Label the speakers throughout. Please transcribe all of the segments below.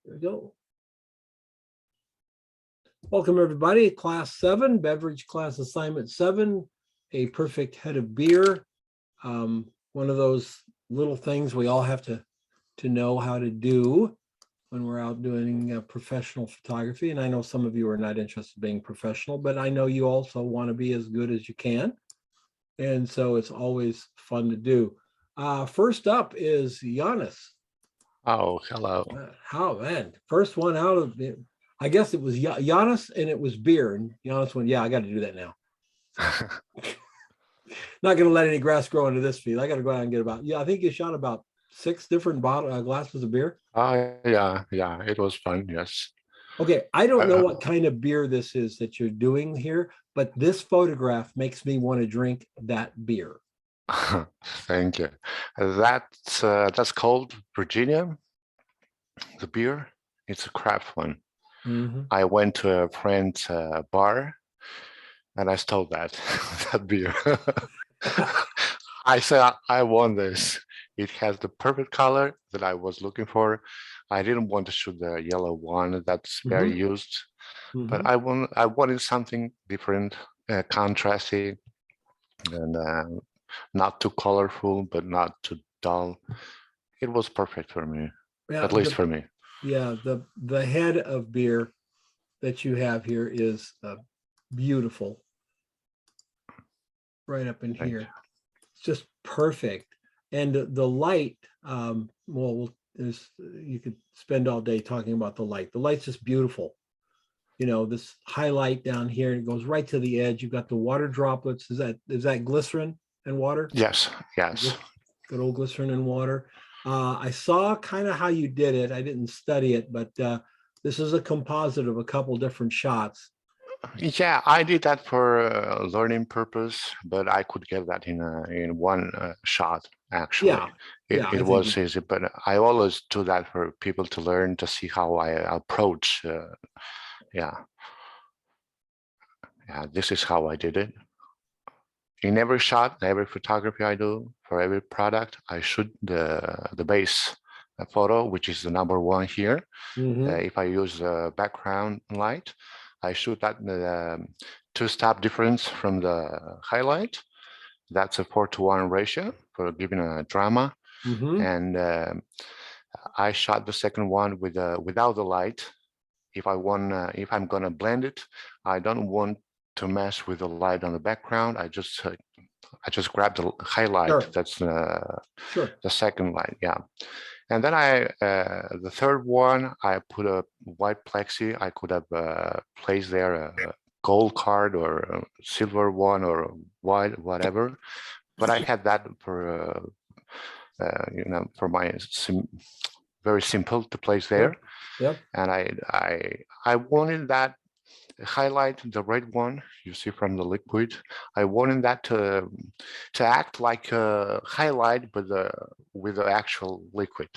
Speaker 1: There we go. Welcome everybody, class 7, beverage class assignment 7, a perfect head of beer. One of those little things we all have to know how to do when we're out doing professional photography. And I know some of you are not interested in being professional, but I know you also want to be as good as you can. And so it's always fun to do. First up is Giannis.
Speaker 2: Oh, hello.
Speaker 1: How, man, first one out of it. I guess it was Giannis and it was beer. And Giannis went, yeah, I got to do that now. Not going to let any grass grow under this feed. I got to go out and get about, I think you shot about 6 different glasses of beer.
Speaker 2: Yeah, it was fun, yes.
Speaker 1: Okay, I don't know what kind of beer this is that you're doing here, but this photograph makes me want to drink that beer.
Speaker 2: Thank you. That's called Virginia, the beer. It's a craft one.
Speaker 1: Mm-hmm.
Speaker 2: I went to a friend's bar and I stole that beer. I said, I want this. It has the perfect color that I was looking for. I didn't want to shoot the yellow one that's very used, but I wanted something different, contrasty, and not too colorful, but not too dull. It was perfect for me, at least for me.
Speaker 1: Yeah, the head of beer that you have here is beautiful. Right up in here. It's just perfect. And the light, well, you could spend all day talking about the light. The light's just beautiful. You know, this highlight down here, it goes right to the edge. You've got the water droplets. Is that glycerin and water?
Speaker 2: Yes.
Speaker 1: Good old glycerin and water. I saw kind of how you did it. I didn't study it, but this is a composite of a couple different shots.
Speaker 2: Yeah, I did that for learning purpose, but I could get that in one shot. Actually, it was easy. But I always do that for people to learn, to see how I approach. This is how I did it. In every shot, every photography I do, for every product, I shoot the base photo, which is the number 1 here. If I use the background light, I shoot that 2-step difference from the highlight. That's a 4:1 ratio for giving a drama. And I shot the second one without the light. If I'm gonna blend it, I don't want to mess with the light on the background. I just grab the highlight. Sure. That's the second light. Yeah. And then the third one, I put a white plexi. I could have placed there a gold card or a silver one or white, whatever. But I had that for, for my very simple to place there.
Speaker 1: Yep.
Speaker 2: And I wanted that highlight, the red one you see from the liquid. I wanted that to act like a highlight, but with the actual liquid.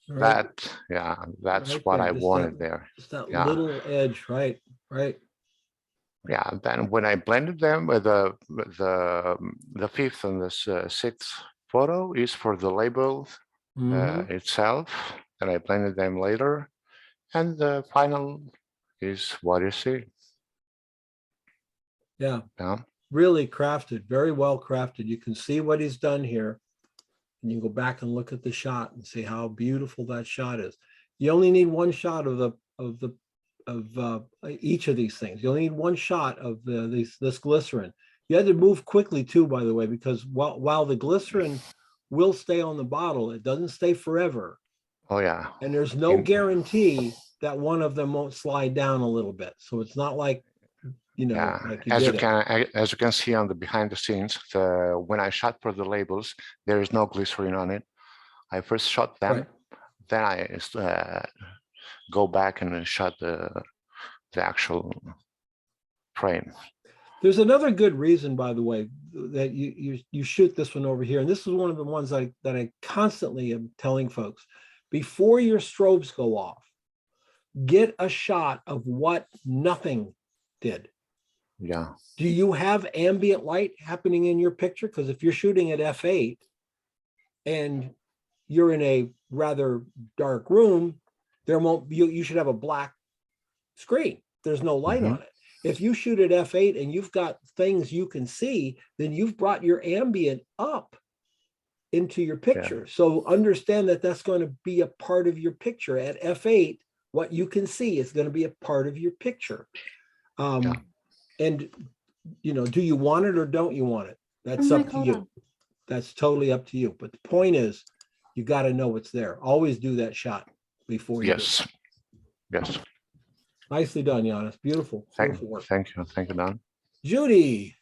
Speaker 2: Right. That's right, what I wanted there.
Speaker 1: Just that little edge, right.
Speaker 2: Yeah. Then when I blended them with the 5th and the 6th photo is for the label itself, and I blended them later, and the final is what you see.
Speaker 1: Yeah. Really crafted, very well crafted. You can see what he's done here, and you can go back and look at the shot and see how beautiful that shot is. You only need one shot of each of these things. You only need one shot of this glycerin. You had to move quickly too, by the way, because while the glycerin will stay on the bottle, it doesn't stay forever.
Speaker 2: Oh yeah.
Speaker 1: And there's no guarantee that one of them won't slide down a little bit. So it's not like, like
Speaker 2: as you can see on the behind the scenes, when I shot for the labels, there is no glycerin on it. I first shot them, then I go back and shot the actual frame.
Speaker 1: There's another good reason, by the way, that you shoot this one over here. And this is one of the ones that I constantly am telling folks. Before your strobes go off, get a shot of what nothing did.
Speaker 2: Yeah.
Speaker 1: Do you have ambient light happening in your picture? Because if you're shooting at f8 and you're in a rather dark room, there won't be, you should have a black screen. There's no light
Speaker 2: Mhm.
Speaker 1: on it. If you shoot at f8 and you've got things you can see, then you've brought your ambient up into your picture. So understand that that's going to be a part of your picture at f8. What you can see is going to be a part of your picture.
Speaker 2: Yeah.
Speaker 1: And do you want it or don't you want it? That's
Speaker 3: Mike,
Speaker 1: up to
Speaker 3: hold
Speaker 1: you.
Speaker 3: on.
Speaker 1: That's totally up to you. But the point is, you got to know what's there. Always do that shot before you do it.
Speaker 2: Yes. Yes.
Speaker 1: Nicely done, Giannis. Beautiful,
Speaker 2: Thank,
Speaker 1: beautiful work.
Speaker 2: thank you. Thank you, Don.
Speaker 1: Judy.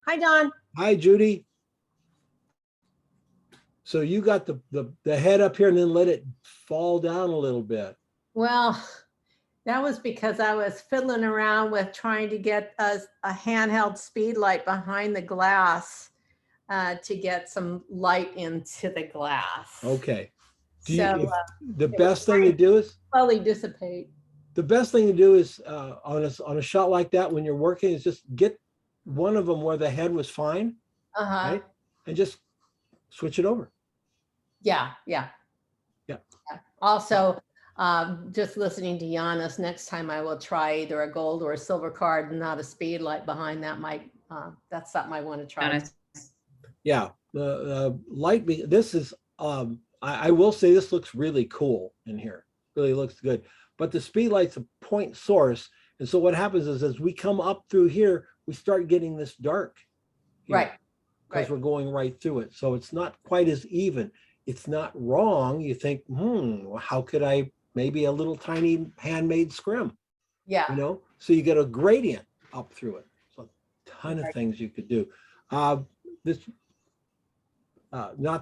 Speaker 3: Hi, Don.
Speaker 1: Hi, Judy. So you got the head up here and then let it fall down a little bit.
Speaker 3: Well, that was because I was fiddling around with trying to get a handheld speed light behind the glass to get some light into the glass.
Speaker 1: Okay.
Speaker 3: So
Speaker 1: The best thing to do is
Speaker 3: slowly dissipate.
Speaker 1: the best thing to do is on a shot like that when you're working is just get one of them where the head was fine, right? And just switch it over.
Speaker 3: Yeah.
Speaker 1: Yeah.
Speaker 3: Also, just listening to Giannis, next time I will try either a gold or a silver card and not a speed light behind that. That's something I want to try.
Speaker 1: Yeah, the light. This is. I will say this looks really cool in here. Really looks good. But the speed light's a point source, and so what happens is as we come up through here, we start getting this dark.
Speaker 3: Right.
Speaker 1: Because we're going right through it, so it's not quite as even. It's not wrong. You think, how could I maybe a little tiny handmade scrim?
Speaker 3: Yeah.
Speaker 1: So you get a gradient up through it. So a ton of things you could do. Not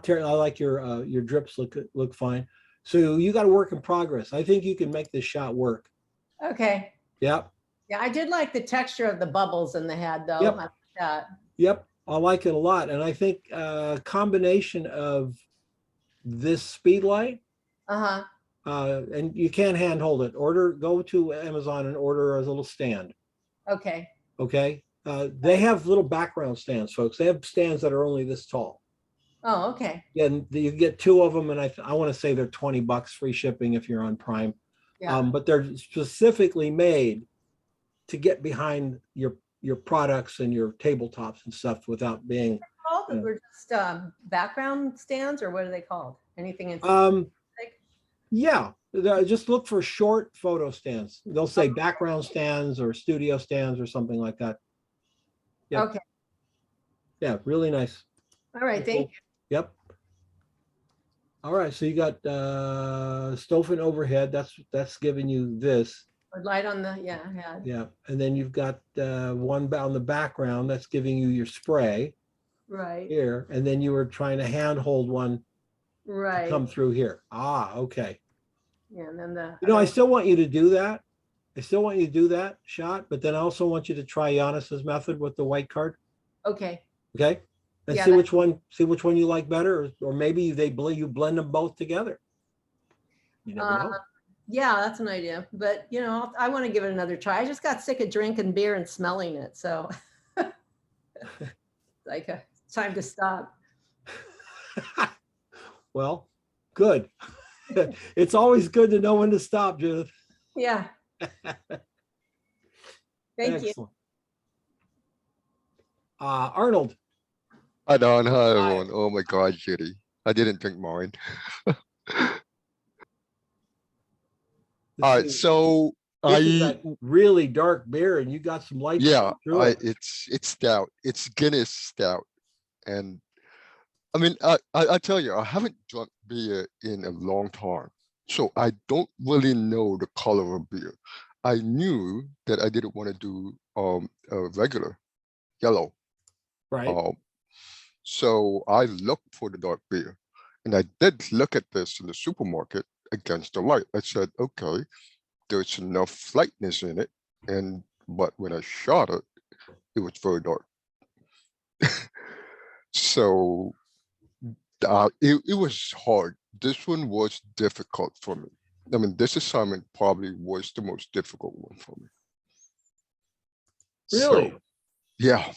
Speaker 1: terrible. I like your drips look fine. So you got a work in progress. I think you can make this shot work.
Speaker 3: Okay.
Speaker 1: Yep.
Speaker 3: Yeah, I did like the texture of the bubbles in the head, though.
Speaker 1: Yep.
Speaker 3: I like that.
Speaker 1: Yep. I like it a lot. And I think a combination of this speed light, and you can't handhold it. Go to Amazon and order a little stand.
Speaker 3: Okay.
Speaker 1: Okay. They have little background stands, folks. They have stands that are only this tall.
Speaker 3: Oh, okay.
Speaker 1: And you get two of them, and I want to say they're $20 free shipping if you're on Prime.
Speaker 3: Yeah.
Speaker 1: But they're specifically made to get behind your products and your tabletops and stuff without being.
Speaker 3: We're just background stands, or what are they called? Anything in?
Speaker 1: Yeah, just look for short photo stands. They'll say background stands or studio stands or something like that. Yeah.
Speaker 3: Okay.
Speaker 1: Yeah, really nice.
Speaker 3: All right, thank you.
Speaker 1: Yep. All right, so you got Stoffen overhead. That's giving you this.
Speaker 3: Or light on the head.
Speaker 1: Yeah, and then you've got one on the background that's giving you your spray
Speaker 3: Right.
Speaker 1: here, and then you were trying to handhold one
Speaker 3: Right.
Speaker 1: to come through here. Okay.
Speaker 3: Yeah, and then
Speaker 1: I still want you to do that. I still want you to do that shot, but then I also want you to try Giannis's method with the white card.
Speaker 3: Okay.
Speaker 1: Okay. And
Speaker 3: Yeah,
Speaker 1: see which one you like better, or maybe you blend them both together. You never know.
Speaker 3: Yeah, that's an idea. But I want to give it another try. I just got sick of drinking beer and smelling it, so like it's time to stop.
Speaker 1: Well, good. It's always good to know when to stop, Judith.
Speaker 3: Yeah. Thank you.
Speaker 1: Arnold.
Speaker 4: Hi Don, hi everyone. Oh my God, Judy. I didn't drink mine. All right, so
Speaker 1: this is that really dark beer, and you got some light.
Speaker 4: Yeah,
Speaker 1: through it.
Speaker 4: it's stout. It's Guinness stout, and I mean, I tell you, I haven't drunk beer in a long time, so I don't really know the color of beer. I knew that I didn't want to do a regular yellow.
Speaker 1: Right.
Speaker 4: So I looked for the dark beer, and I did look at this in the supermarket against the light. I said, okay, there's enough lightness in it, but when I shot it, it was very dark. So it was hard. This one was difficult for me. I mean, this assignment probably was the most difficult one for me.
Speaker 1: Really?
Speaker 4: So, yeah.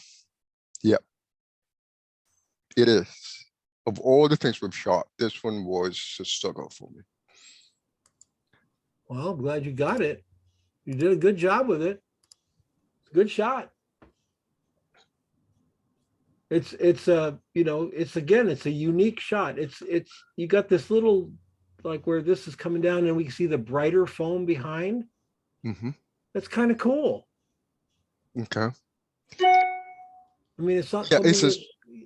Speaker 4: It is. Of all the things we've shot, this one was a struggle for me.
Speaker 1: Well, I'm glad you got it. You did a good job with it. Good shot. It's a, you know, it's again, it's a unique shot. It's you got this little, like where this is coming down and we can see the brighter foam behind.
Speaker 4: Mm-hmm.
Speaker 1: That's kind of cool.
Speaker 4: Okay.
Speaker 1: I mean, it's not
Speaker 4: Yeah,
Speaker 1: something
Speaker 4: it's just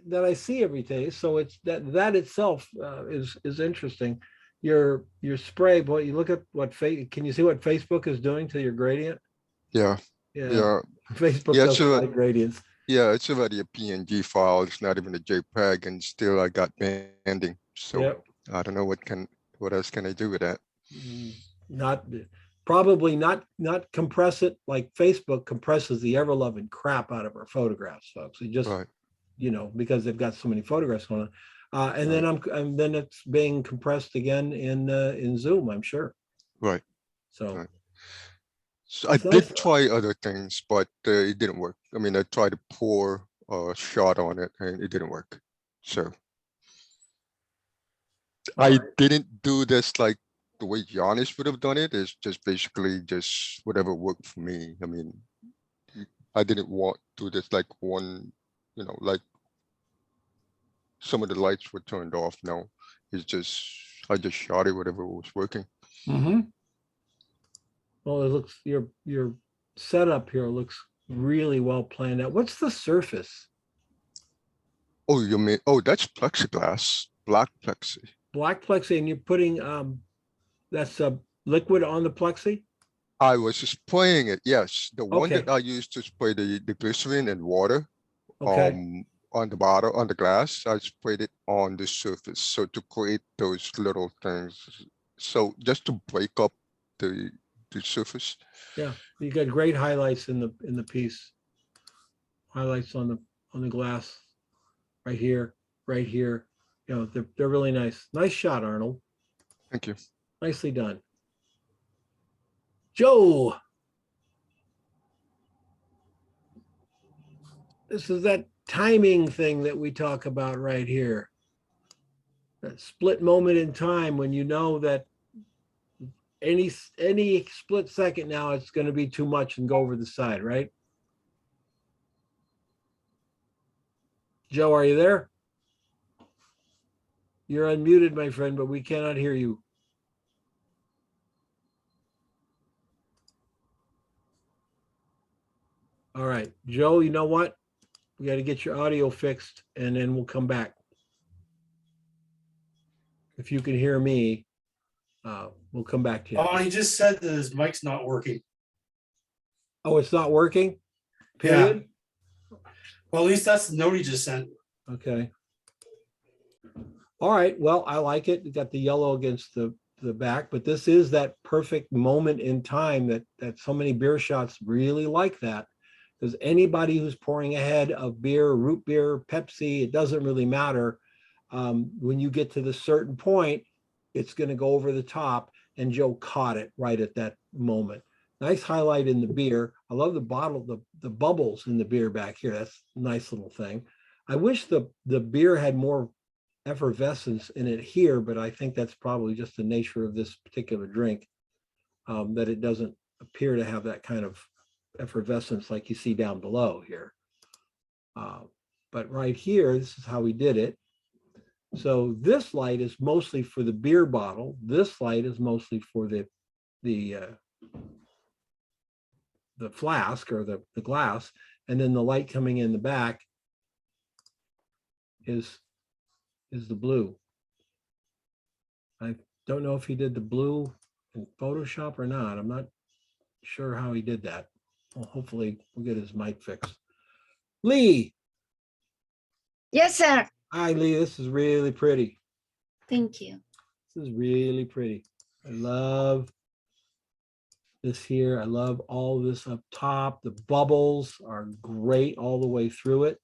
Speaker 1: that I see every day. So it's that itself is interesting. Your spray, boy, you look at what can you see what Facebook is doing to your gradient?
Speaker 4: yeah,
Speaker 1: Yeah,
Speaker 4: yeah,
Speaker 1: Facebook
Speaker 4: yeah. It's
Speaker 1: doesn't
Speaker 4: a
Speaker 1: like gradients.
Speaker 4: yeah, it's already a PNG file. It's not even a JPEG, and still I got banding. So
Speaker 1: Yep.
Speaker 4: I don't know what else can I do with that?
Speaker 1: Not probably not compress it like Facebook compresses the ever loving crap out of our photographs, folks. It just,
Speaker 4: Right,
Speaker 1: you know, because they've got so many photographs going on. And then
Speaker 4: right,
Speaker 1: and then it's being compressed again in Zoom, I'm sure.
Speaker 4: right,
Speaker 1: So
Speaker 4: right. So I
Speaker 1: it's nice.
Speaker 4: did try other things, but it didn't work. I mean, I tried to pour a shot on it, and it didn't work. So
Speaker 1: All
Speaker 4: I
Speaker 1: right.
Speaker 4: didn't do this like the way Giannis would have done it. It's just basically just whatever worked for me. I mean, I didn't want to just like one, like some of the lights were turned off. No, it's just I just shot it whatever was working.
Speaker 1: Mm-hmm. Well, it looks your setup here looks really well planned out. What's the surface?
Speaker 4: Oh, you mean that's plexiglass, black plexi.
Speaker 1: Black plexi, and you're putting that's a liquid on the plexi?
Speaker 4: I was spraying it. Yes, the one that
Speaker 1: Okay.
Speaker 4: I used to spray the glycerin and water
Speaker 1: Okay.
Speaker 4: on the bottom on the glass, I sprayed it on the surface. So to create those little things. So just to break up the the surface.
Speaker 1: Yeah. You got great highlights in the piece. Highlights on the glass right here, right here. You know, they're really nice. Nice shot, Arnold.
Speaker 4: Thank you.
Speaker 1: Nicely done. Joe. This is that timing thing that we talk about right here. That split moment in time when you know that any split second now it's going to be too much and go over the side, right? Joe, are you there? You're unmuted, my friend, but we cannot hear you. All right, Joe, you know what? We got to get your audio fixed and then we'll come back. If you can hear me, we'll come back to you.
Speaker 5: Oh, he just said that his mic's not working.
Speaker 1: Oh, it's not working?
Speaker 5: Yeah.
Speaker 1: Period?
Speaker 5: Well, at least that's the note he just sent.
Speaker 1: Okay. All right. Well, I like it. You got the yellow against the back, but this is that perfect moment in time that so many beer shots really like that. Because anybody who's pouring ahead of beer, root beer, Pepsi, it doesn't really matter. When you get to the certain point, it's going to go over the top. And Joe caught it right at that moment. Nice highlight in the beer. I love the bottle, the bubbles in the beer back here. That's a nice little thing. I wish the beer had more effervescence in it here, but I think that's probably just the nature of this particular drink, that it doesn't appear to have that kind of effervescence like you see down below here. But right here, this is how we did it. So this light is mostly for the beer bottle. This light is mostly for the flask or the glass. And then the light coming in the back is the blue. I don't know if he did the blue in Photoshop or not. I'm not sure how he did that. Well, hopefully we'll get his mic fixed. Lee.
Speaker 6: Yes, sir.
Speaker 1: Hi, Lee. This is really pretty.
Speaker 6: Thank you.
Speaker 1: This is really pretty. I love this here. I love all this up top. The bubbles are great all the way through it.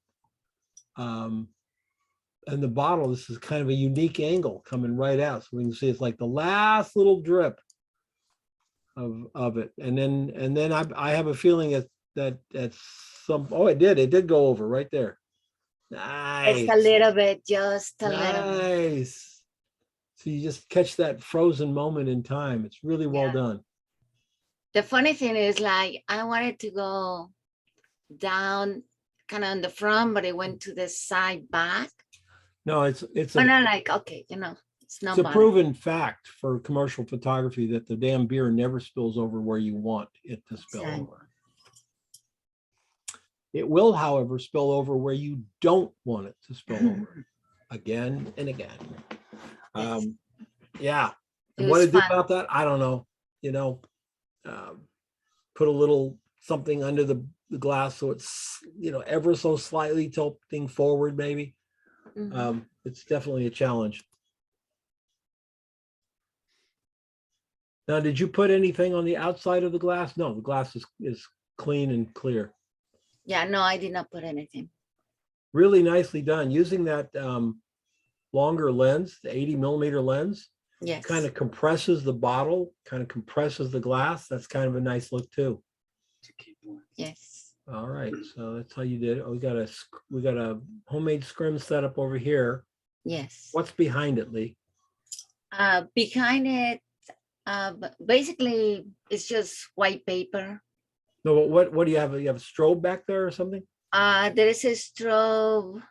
Speaker 1: And the bottle, this is kind of a unique angle coming right out. So we can see it's like the last little drip of it. And then I have a feeling that that's some, oh, it did go over right there. Nice.
Speaker 6: It's a little bit, just a little bit.
Speaker 1: Nice. So you just catch that frozen moment in time. It's really well
Speaker 6: Yeah.
Speaker 1: done.
Speaker 6: The funny thing is, like, I wanted to go down kind of on the front, but it went to the side back.
Speaker 1: No, it's
Speaker 6: And
Speaker 1: a,
Speaker 6: I'm like, okay, it's no
Speaker 1: it's a
Speaker 6: bother.
Speaker 1: proven fact for commercial photography that the damn beer never spills over where you want it to spill
Speaker 6: Exactly.
Speaker 1: over. It will, however, spill over where you don't want it to spill over again and again.
Speaker 6: Yes.
Speaker 1: Yeah.
Speaker 6: It
Speaker 1: And what
Speaker 6: was
Speaker 1: to do
Speaker 6: fun.
Speaker 1: about that, I don't know. Put a little something under the glass so it's, ever so slightly tilting forward, maybe.
Speaker 6: Mhm.
Speaker 1: It's definitely a challenge. Now, did you put anything on the outside of the glass? No, the glass is clean and clear.
Speaker 6: Yeah, no, I did not put anything.
Speaker 1: Really nicely done. Using that longer lens, the 80 millimeter lens,
Speaker 6: Yes.
Speaker 1: kind of compresses the bottle, kind of compresses the glass. That's kind of a nice look too.
Speaker 6: Yes.
Speaker 1: All right, so that's how you did it. We got a homemade scrim set up over here.
Speaker 6: Yes.
Speaker 1: What's behind it, Lee?
Speaker 6: Behind it, basically, it's just white paper.
Speaker 1: No, but what do you have? You have a strobe back there or something?
Speaker 6: There is a strobe.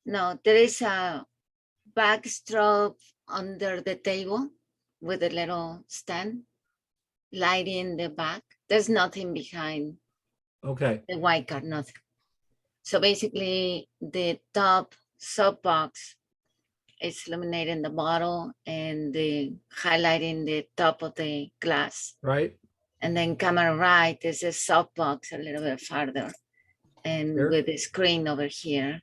Speaker 6: No, there is a back strobe under the table with a little stand lighting the back. There's nothing behind
Speaker 1: Okay,
Speaker 6: the white card, nothing. So basically, the top softbox is illuminating the bottle and the highlighting the top of the glass.
Speaker 1: right
Speaker 6: And then camera right is a softbox a little bit farther, and
Speaker 1: here.
Speaker 6: with the screen over here,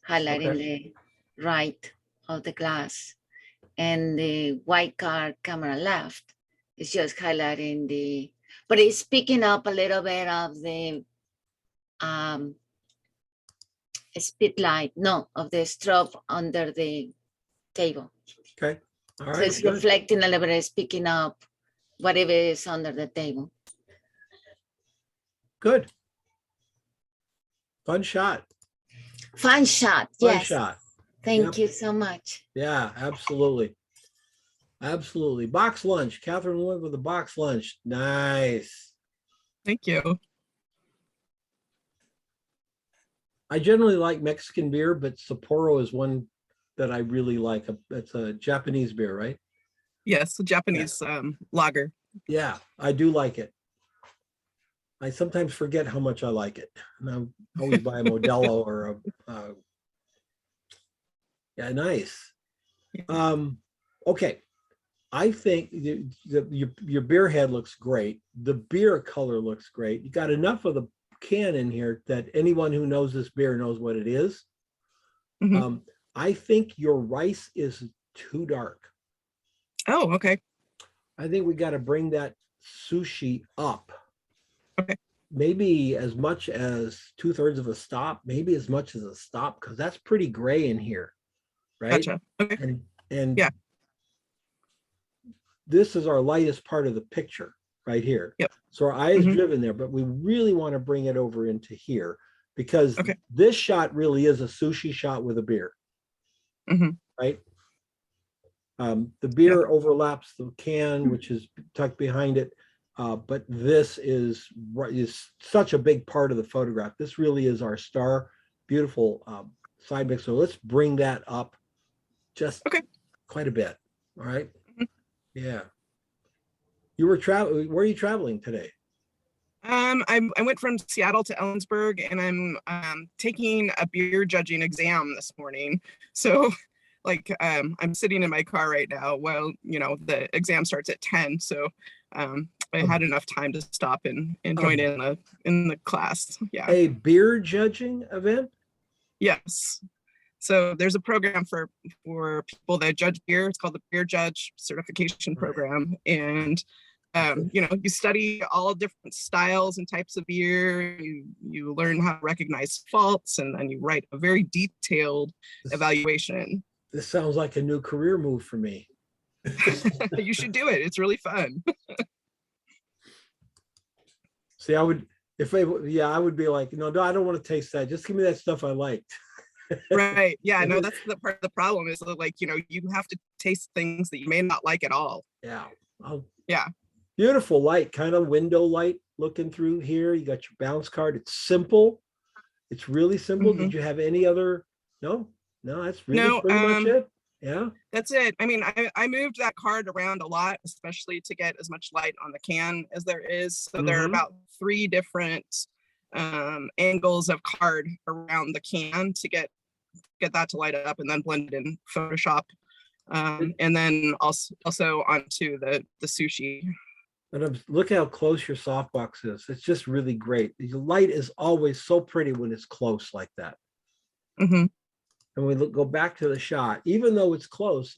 Speaker 6: highlighting
Speaker 1: Okay.
Speaker 6: the right of the glass. And the white card camera left is just highlighting but it's picking up a little bit of the speed light, no, of the strobe under the table.
Speaker 1: Okay. All
Speaker 6: So
Speaker 1: right.
Speaker 6: it's
Speaker 1: Good.
Speaker 6: reflecting a little bit, it's picking up whatever is under the table.
Speaker 1: Good. Fun shot.
Speaker 6: Fun shot,
Speaker 1: Fun
Speaker 6: yes.
Speaker 1: shot.
Speaker 6: Thank
Speaker 1: Yep.
Speaker 6: you so much.
Speaker 1: Yeah, absolutely. Absolutely. Box lunch. Catherine went with a box lunch. Nice.
Speaker 7: Thank you.
Speaker 1: I generally like Mexican beer, but Sapporo is one that I really like. It's a Japanese beer, right?
Speaker 7: Yes, the Japanese lager.
Speaker 1: Yeah, I do like it. I sometimes forget how much I like it. And I always buy a Modelo or yeah, nice. Okay. I think your beer head looks great. The beer color looks great. You got enough of the can in here that anyone who knows this beer knows what it is.
Speaker 7: Mhm.
Speaker 1: I think your rice is too dark.
Speaker 7: Oh, okay.
Speaker 1: I think we got to bring that sushi up.
Speaker 7: Okay.
Speaker 1: Maybe as much as 2/3 of a stop, maybe as much as a stop, because that's pretty gray in here, right?
Speaker 7: Gotcha. Okay.
Speaker 1: And
Speaker 7: Yeah.
Speaker 1: this is our lightest part of the picture right here.
Speaker 7: Yep.
Speaker 1: So our eye is
Speaker 7: Mhm.
Speaker 1: driven there, but we really want to bring it over into here because
Speaker 7: Okay.
Speaker 1: this shot really is a sushi shot with a beer,
Speaker 7: Mhm.
Speaker 1: right? The beer overlaps the can, which is tucked behind it. But this is such a big part of the photograph. This really is our star. Beautiful side mix. So let's bring that up just quite a bit. All right.
Speaker 7: Mhm.
Speaker 1: Yeah. You were traveling. Where are you traveling today?
Speaker 7: I went from Seattle to Ellensburg, and I'm taking a beer judging exam this morning. So like I'm sitting in my car right now while the exam starts at 10. So I had enough time to stop and join in the class. Yeah.
Speaker 1: A beer judging event?
Speaker 7: Yes. So there's a program for people that judge beer. It's called the Beer Judge Certification Program. And you study all different styles and types of beer. You learn how to recognize faults, and then you write a very detailed evaluation.
Speaker 1: This sounds like a new career move for me.
Speaker 7: You should do it. It's really fun.
Speaker 1: See, I would be like, no, I don't want to taste that. Just give me that stuff I liked.
Speaker 7: Right. Yeah, no, that's the part of the problem is that, like, you have to taste things that you may not like at all.
Speaker 1: Yeah. Oh,
Speaker 7: Yeah.
Speaker 1: beautiful light, kind of window light looking through here. You got your bounce card. It's simple. It's really simple. Did you have any other? No, that's really
Speaker 7: No,
Speaker 1: pretty much it. Yeah.
Speaker 7: That's it. I mean, I moved that card around a lot, especially to get as much light on the can as there is. So there are
Speaker 1: Mhm.
Speaker 7: about 3 different angles of card around the can to get that to light up and then blend it in Photoshop. And then also onto the sushi.
Speaker 1: And look how close your softbox is. It's just really great. The light is always so pretty when it's close like that.
Speaker 7: Hmm.
Speaker 1: And we go back to the shot, even though it's close,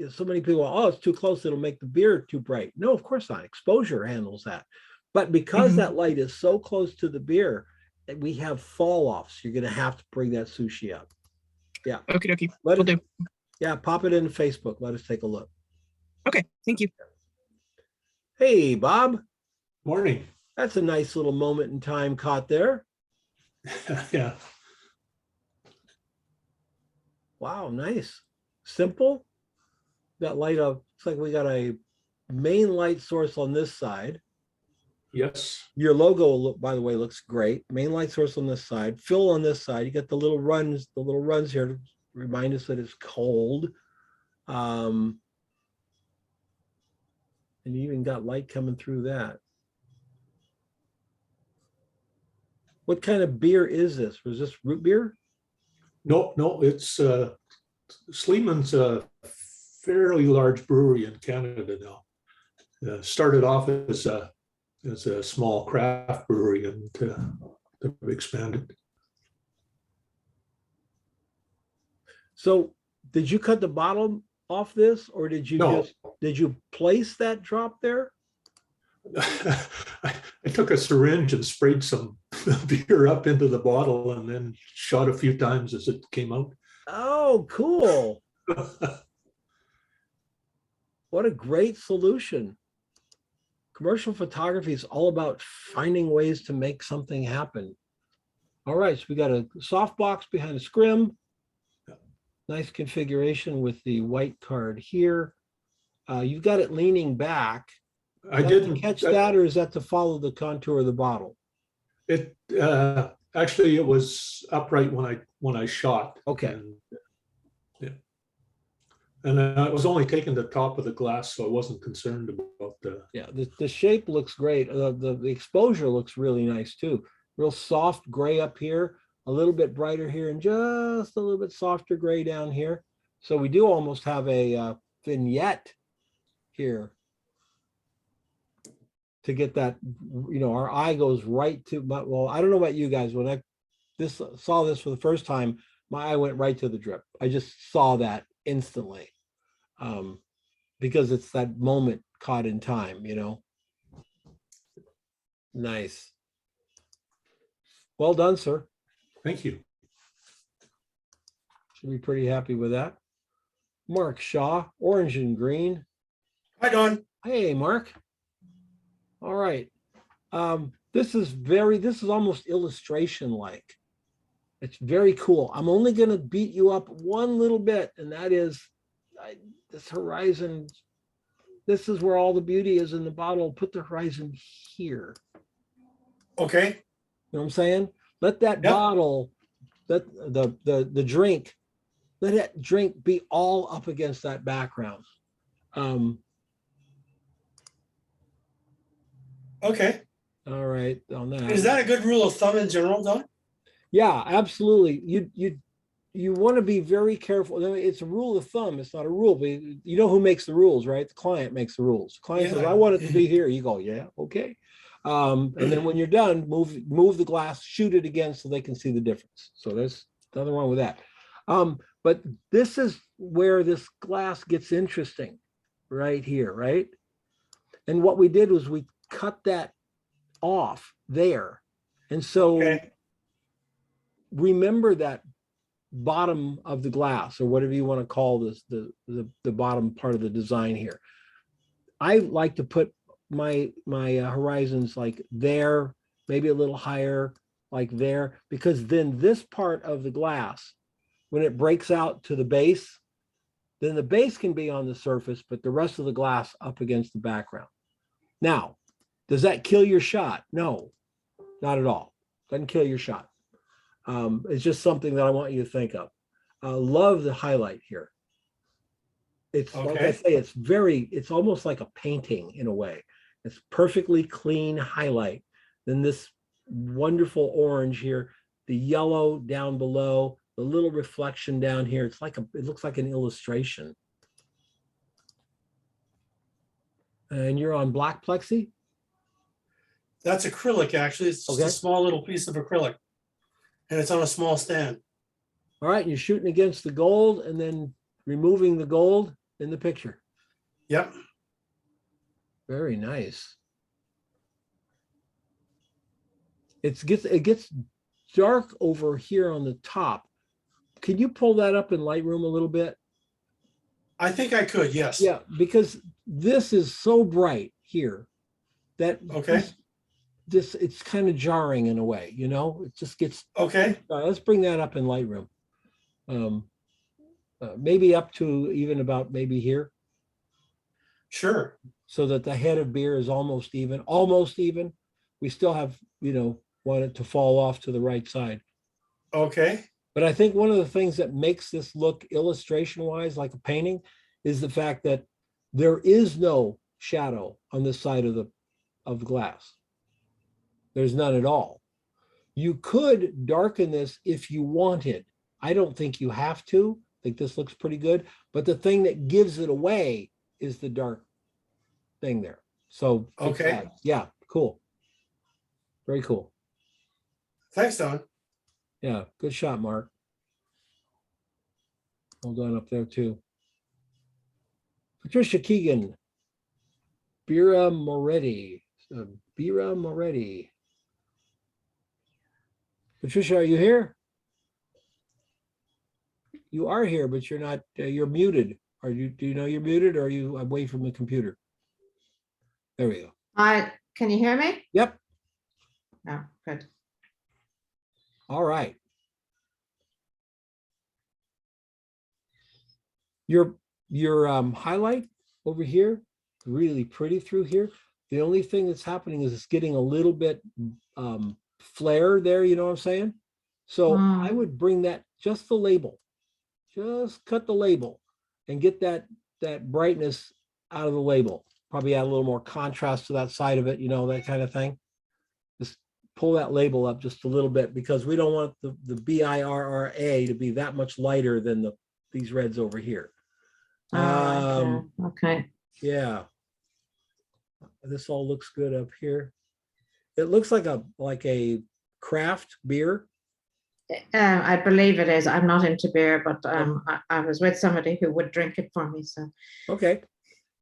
Speaker 1: so many people, oh, it's too close, it'll make the beer too bright. No, of course not. Exposure handles that. But because
Speaker 7: Mhm.
Speaker 1: that light is so close to the beer, we have fall offs. You're going to have to bring that sushi up. Yeah.
Speaker 7: Okie dokie.
Speaker 1: Let
Speaker 7: Will
Speaker 1: it,
Speaker 7: do.
Speaker 1: yeah, pop it into Facebook. Let us take a look.
Speaker 7: Okay. Thank you.
Speaker 1: Hey, Bob,
Speaker 5: Morning.
Speaker 1: that's a nice little moment in time caught there.
Speaker 5: Yeah.
Speaker 1: Wow, nice. Simple. Got light up. Looks like we got a main light source on this side.
Speaker 5: Yes.
Speaker 1: Your logo, by the way, looks great. Main light source on this side, fill on this side. You got the little runs here to remind us that it's cold. And you even got light coming through that. What kind of beer is this? Was this root beer?
Speaker 5: No, it's Sleeman's a fairly large brewery in Canada now. Started off as a small craft brewery, and they've expanded.
Speaker 1: So did you cut the bottom off this, or did you
Speaker 5: No.
Speaker 1: did you place that drop there?
Speaker 5: I took a syringe and sprayed some beer up into the bottle and then shot a few times as it came out.
Speaker 1: Oh, cool. What a great solution. Commercial photography is all about finding ways to make something happen. All right, so we got a soft box behind a scrim. Nice configuration with the white card here. You've got it leaning back.
Speaker 5: I
Speaker 1: Is that
Speaker 5: didn't
Speaker 1: to catch that, or is that to follow the contour of the bottle?
Speaker 5: It actually it was upright when I shot.
Speaker 1: Okay.
Speaker 5: And, yeah. And I was only taking the top of the glass, so I wasn't concerned about the.
Speaker 1: Yeah, the shape looks great. The exposure looks really nice too. Real soft gray up here, a little bit brighter here, and just a little bit softer gray down here. So we do almost have a vignette here to get that, our eye goes right to, well, I don't know about you guys, when I saw this for the first time, my eye went right to the drip. I just saw that instantly, because it's that moment caught in time, Nice. Well done, sir.
Speaker 5: Thank you.
Speaker 1: Should be pretty happy with that. Mark Shaw, orange and green.
Speaker 5: Hi, Don.
Speaker 1: Hey, Mark. All right. This is almost illustration-like. It's very cool. I'm only going to beat you up one little bit, and that is this horizon. This is where all the beauty is in the bottle. Put the horizon here.
Speaker 5: Okay.
Speaker 1: You know what I'm saying? Let that bottle, let the drink, let that drink be all up against that background.
Speaker 5: Okay.
Speaker 1: All right, on that.
Speaker 5: Is that a good rule of thumb in general, Don?
Speaker 1: Yeah, absolutely. You want to be very careful. It's a rule of thumb. It's not a rule, but you know who makes the rules, right? The client makes the rules. The client says, "I want it to be here." You go, "Yeah, okay." And then when you're done, move the glass, shoot it again so they can see the difference. So there's nothing wrong with that. But this is where this glass gets interesting, right here, right? And what we did was we cut that off there. And so remember that bottom of the glass, or whatever you want to call this, the bottom part of the design here. I like to put my horizons like there, maybe a little higher, like there, because then this part of the glass when it breaks out to the base, then the base can be on the surface, but the rest of the glass up against the background. Now, does that kill your shot? No, not at all. Doesn't kill your shot. It's just something that I want you to think of. I love the highlight here. It's like I say, it's almost like a painting in a way. It's perfectly clean highlight. Then this wonderful orange here, the yellow down below, the little reflection down here. It looks like an illustration. And you're on black plexi?
Speaker 8: That's acrylic, actually. It's just a small little piece of acrylic. And it's on a small stand.
Speaker 1: All right, you're shooting against the gold and then removing the gold in the picture.
Speaker 8: Yep.
Speaker 1: Very nice. It gets dark over here on the top. Can you pull that up in Lightroom a little bit?
Speaker 8: I think I could, yes.
Speaker 1: Yeah, because this is so bright here that
Speaker 8: Okay.
Speaker 1: this it's kind of jarring in a way, you know. It just gets
Speaker 8: Okay.
Speaker 1: let's bring that up in Lightroom. Maybe up to even about maybe here,
Speaker 8: Sure.
Speaker 1: so that the head of beer is almost even. Almost even. We still have, you know, want it to fall off to the right side.
Speaker 8: Okay.
Speaker 1: But I think one of the things that makes this look illustration-wise like a painting is the fact that there is no shadow on this side of the glass. There's none at all. You could darken this if you wanted. I don't think you have to. I think this looks pretty good. But the thing that gives it away is the dark thing there. So
Speaker 8: Okay.
Speaker 1: yeah, cool. Very cool.
Speaker 8: Thanks, Don.
Speaker 1: Yeah, good shot, Mark. Well done up there too. Patricia Keegan, Bira Moretti. Bira Moretti. Patricia, are you here? You are here, but you're not. You're muted. Are you? Do you know you're muted, or are you away from the computer? There we go.
Speaker 9: Can you hear me?
Speaker 1: Yep.
Speaker 9: No, good.
Speaker 1: All right. Your highlight over here, really pretty through here. The only thing that's happening is it's getting a little bit flare there, you know what I'm saying? So I would bring that, just the label, just cut the label and get that brightness out of the label. Probably add a little more contrast to that side of it, you know, that kind of thing. Just pull that label up just a little bit, because we don't want the BIRRA to be that much lighter than these reds over here.
Speaker 9: Okay.
Speaker 1: Yeah. This all looks good up here. It looks like a craft beer.
Speaker 9: I believe it is. I'm not into beer, but I was with somebody who would drink it for me. So
Speaker 1: Okay.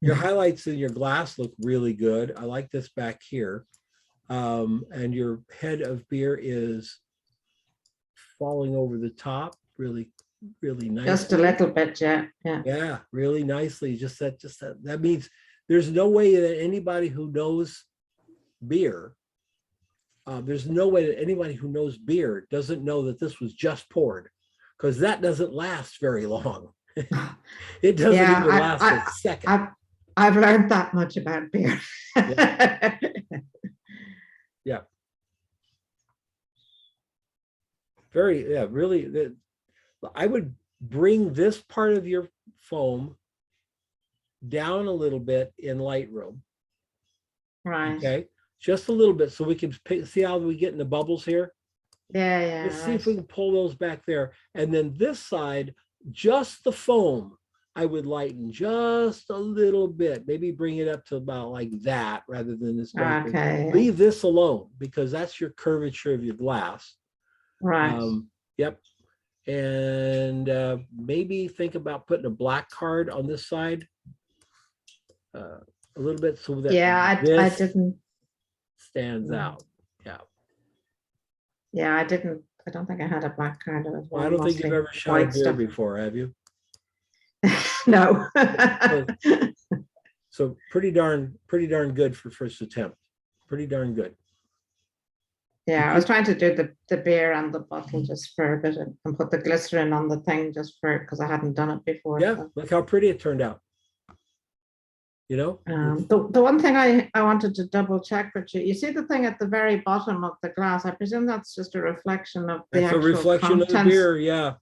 Speaker 1: Your highlights in your glass look really good. I like this back here. And your head of beer is falling over the top really, really nice.
Speaker 9: just a little bit, yeah.
Speaker 1: Yeah, really nicely. Just that means there's no way that anybody who knows beer, there's no way that anybody who knows beer doesn't know that this was just poured, because that doesn't last very long. It doesn't even last a second.
Speaker 9: I've learned that much about beer.
Speaker 1: Yeah. Very, yeah, really. I would bring this part of your foam down a little bit in Lightroom.
Speaker 9: Right.
Speaker 1: Okay, just a little bit, so we can see how we get in the bubbles here.
Speaker 9: Yeah.
Speaker 1: Let's see if we can pull those back there. And then this side, just the foam, I would lighten just a little bit, maybe bring it up to about like that rather than this.
Speaker 9: Okay.
Speaker 1: Leave this alone, because that's your curvature of your glass.
Speaker 9: Right.
Speaker 1: Yep. And maybe think about putting a black card on this side a little bit, so that
Speaker 9: I
Speaker 1: this
Speaker 9: didn't.
Speaker 1: stands out. Yeah.
Speaker 9: Yeah, I didn't. I don't think I had a black card.
Speaker 1: Well, I don't think you've ever shot a beer before, have you?
Speaker 9: No.
Speaker 1: So pretty darn good for first attempt. Pretty darn good.
Speaker 9: Yeah, I was trying to do the beer and the bottle just for a bit and put the glycerin on the thing just for, because I hadn't done it before.
Speaker 1: Yeah,
Speaker 9: so.
Speaker 1: look how pretty it turned out. You know?
Speaker 9: The one thing I wanted to double check with you, you see the thing at the very bottom of the glass, I presume that's just a reflection of the
Speaker 1: That's a
Speaker 9: actual
Speaker 1: reflection of the
Speaker 9: contents.
Speaker 1: beer, yeah.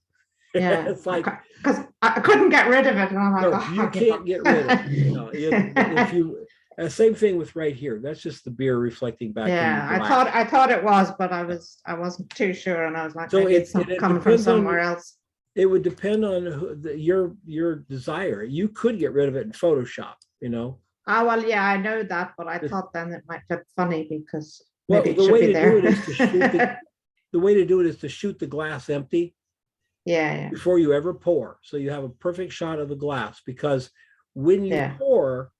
Speaker 9: Yeah,
Speaker 1: It's like,
Speaker 9: because I couldn't get rid of it. And I'm like,
Speaker 1: no,
Speaker 9: "Oh,
Speaker 1: you
Speaker 9: I'll give
Speaker 1: can't
Speaker 9: up."
Speaker 1: get rid of it. No, if you, same thing with right here. That's just the beer reflecting back.
Speaker 9: Yeah,
Speaker 1: in the
Speaker 9: I
Speaker 1: glass.
Speaker 9: thought it was, but I wasn't too sure, and I was like,
Speaker 1: So
Speaker 9: maybe it's
Speaker 1: it
Speaker 9: coming from
Speaker 1: depends on-
Speaker 9: somewhere else.
Speaker 1: It would depend on your desire. You could get rid of it in Photoshop, you know.
Speaker 9: Oh, well, yeah, I know that, but I
Speaker 1: It's-
Speaker 9: thought then it might look funny because
Speaker 1: Well,
Speaker 9: maybe it
Speaker 1: the
Speaker 9: should
Speaker 1: way
Speaker 9: be
Speaker 1: to
Speaker 9: there.
Speaker 1: do it is to shoot the way to do it is to shoot the glass empty
Speaker 9: Yeah,
Speaker 1: before you ever pour. So you have a perfect shot of the glass, because when you
Speaker 9: Yeah.
Speaker 1: pour,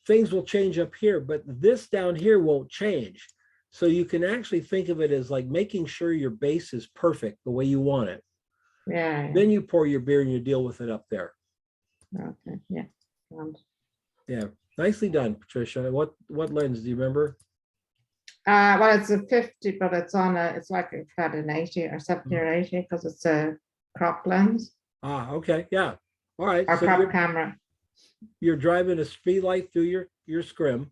Speaker 1: things will change up here, but this down here won't change. So you can actually think of it as like making sure your base is perfect the way you want it.
Speaker 9: yeah.
Speaker 1: Then you pour your beer and you deal with it up there.
Speaker 9: Okay, yeah.
Speaker 1: Yeah, nicely done, Patricia. What lens do you remember?
Speaker 9: Well, it's a 50, but it's like it's got an 80 or 70 or 80 because it's a crop lens
Speaker 1: Ah, okay, yeah. All right.
Speaker 9: or
Speaker 1: So
Speaker 9: crop camera.
Speaker 1: you're driving a speed light through your scrim,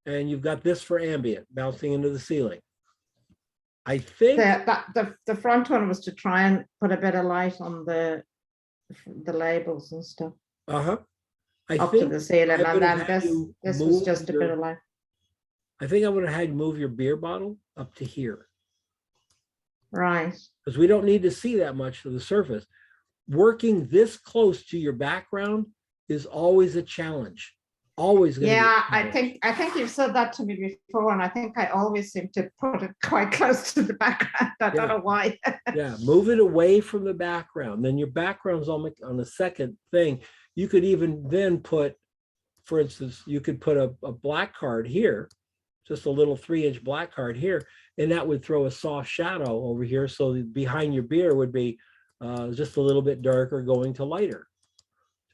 Speaker 1: and you've got this for ambient bouncing into the ceiling. I think
Speaker 9: The front one was to try and put a bit of light on the labels and stuff
Speaker 1: I
Speaker 9: up to
Speaker 1: think
Speaker 9: the ceiling,
Speaker 1: I
Speaker 9: and
Speaker 1: would have
Speaker 9: then
Speaker 1: had you
Speaker 9: this was
Speaker 1: move
Speaker 9: just a bit of light.
Speaker 1: I think I would have had you move your beer bottle up to here,
Speaker 9: Right.
Speaker 1: because we don't need to see that much of the surface. Working this close to your background is always a challenge. Always going to be a
Speaker 9: Yeah,
Speaker 1: challenge.
Speaker 9: I think you've said that to me before, and I think I always seem to put it quite close to the background. I
Speaker 1: Yeah.
Speaker 9: don't know why.
Speaker 1: Yeah, move it away from the background. Then your background's on the second thing. You could even then put, for instance, you could put a black card here, just a little 3-inch black card here, and that would throw a soft shadow over here. So behind your beer would be just a little bit darker going to lighter,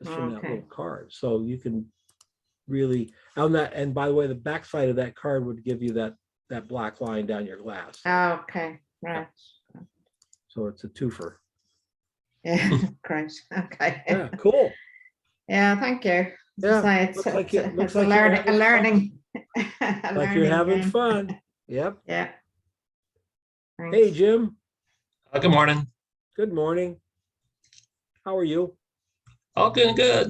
Speaker 1: just from that
Speaker 9: Okay.
Speaker 1: little card. So you can really, on that, and by the way, the back side of that card would give you that black line down your glass.
Speaker 9: Okay, right.
Speaker 1: So it's a twofer.
Speaker 9: Yeah, great. Okay.
Speaker 1: Yeah, cool.
Speaker 9: Yeah, thank you.
Speaker 1: Yeah,
Speaker 9: It's,
Speaker 1: looks like
Speaker 9: it's,
Speaker 1: it- looks
Speaker 9: it's
Speaker 1: like
Speaker 9: a
Speaker 1: you're
Speaker 9: learning,
Speaker 1: having
Speaker 9: a
Speaker 1: fun.
Speaker 9: learning.
Speaker 1: Like you're having fun. Yep.
Speaker 9: Yeah.
Speaker 1: Hey,
Speaker 9: Thanks.
Speaker 1: Jim.
Speaker 10: Good morning.
Speaker 1: Good morning. How are you?
Speaker 10: All good, good.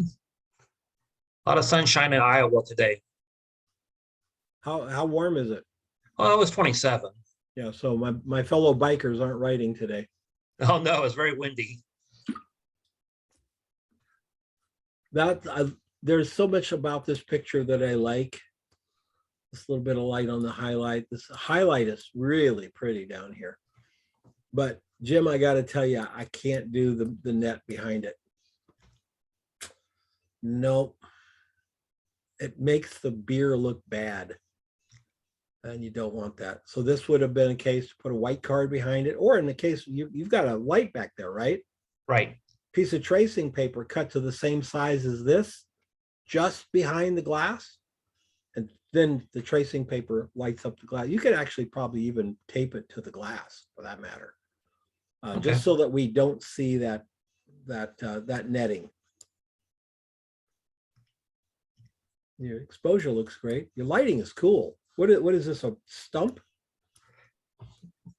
Speaker 10: A lot of sunshine in Iowa today.
Speaker 1: How warm is it?
Speaker 10: Oh, it was 27.
Speaker 1: Yeah, so my fellow bikers aren't riding today.
Speaker 10: Oh no, it's very windy.
Speaker 1: There's so much about this picture that I like. This little bit of light on the highlight. This highlight is really pretty down here. But Jim, I got to tell you, I can't do the net behind it. Nope. It makes the beer look bad. And you don't want that. So this would have been a case to put a white card behind it, or in the case you've got a light back there, right?
Speaker 10: Right.
Speaker 1: Piece of tracing paper cut to the same size as this, just behind the glass. And then the tracing paper lights up the glass. You could actually probably even tape it to the glass for that matter.
Speaker 10: Okay.
Speaker 1: Just so that we don't see that netting. Your exposure looks great. Your lighting is cool. What is this, a stump?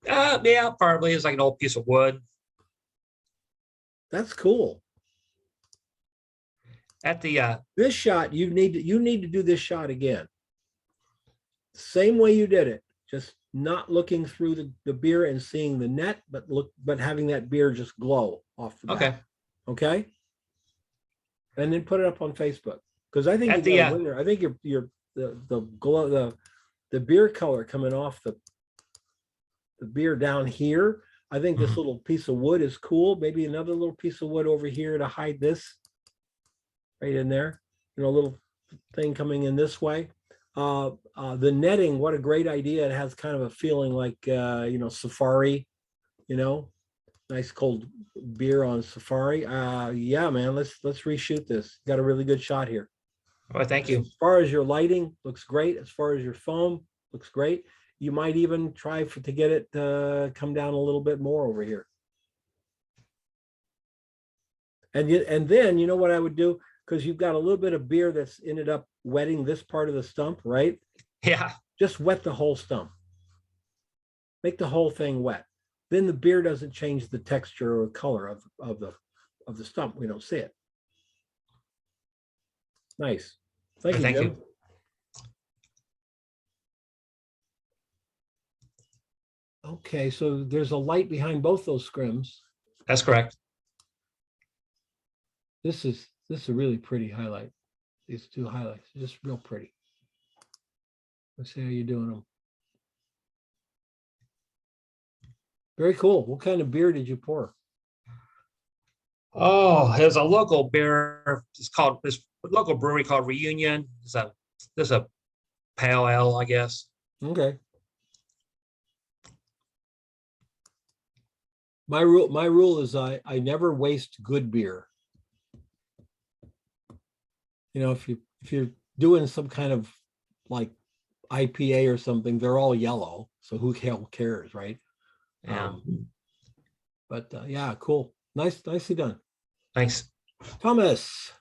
Speaker 10: Yeah, probably it's like an old piece of wood.
Speaker 1: That's cool.
Speaker 10: At the
Speaker 1: This shot, you need to do this shot again. Same way you did it, just not looking through the beer and seeing the net, but having that beer just glow off the back.
Speaker 10: okay.
Speaker 1: Okay. And then put it up on Facebook, because I think
Speaker 10: At
Speaker 1: you got
Speaker 10: the,
Speaker 1: a winner. I think the glow, the beer color coming off the beer down here. I think this little piece of wood is cool. Maybe another little piece of wood over here to hide this right in there. You know, a little thing coming in this way. The netting, what a great idea. It has kind of a feeling like, safari, nice cold beer on safari. Yeah, man, let's reshoot this. Got a really good shot here.
Speaker 10: Well, thank you.
Speaker 1: As far as your lighting, looks great. As far as your foam, looks great. you might even try to get it to come down a little bit more over here. And then, you know what I would do? Because you've got a little bit of beer that's ended up wetting this part of the stump, right?
Speaker 10: Yeah.
Speaker 1: Just wet the whole stump. Make the whole thing wet. Then the beer doesn't change the texture or color of the stump. We don't see it. Nice. Thank you,
Speaker 10: Thank
Speaker 1: Jim.
Speaker 10: you.
Speaker 1: Okay, so there's a light behind both those scrims.
Speaker 10: That's correct.
Speaker 1: This is a really pretty highlight. These two highlights, just real pretty. Let's see how you're doing them. Very cool. What kind of beer did you pour?
Speaker 10: Oh, there's a local beer. It's called this local brewery called Reunion. It's a pale ale, I guess.
Speaker 1: Okay. My rule is I never waste good beer. You know, if you're doing some kind of like IPA or something, they're all yellow. So who hell cares, right?
Speaker 10: Yeah.
Speaker 1: But yeah, cool. Nicely done.
Speaker 10: Thanks.
Speaker 1: Thomas.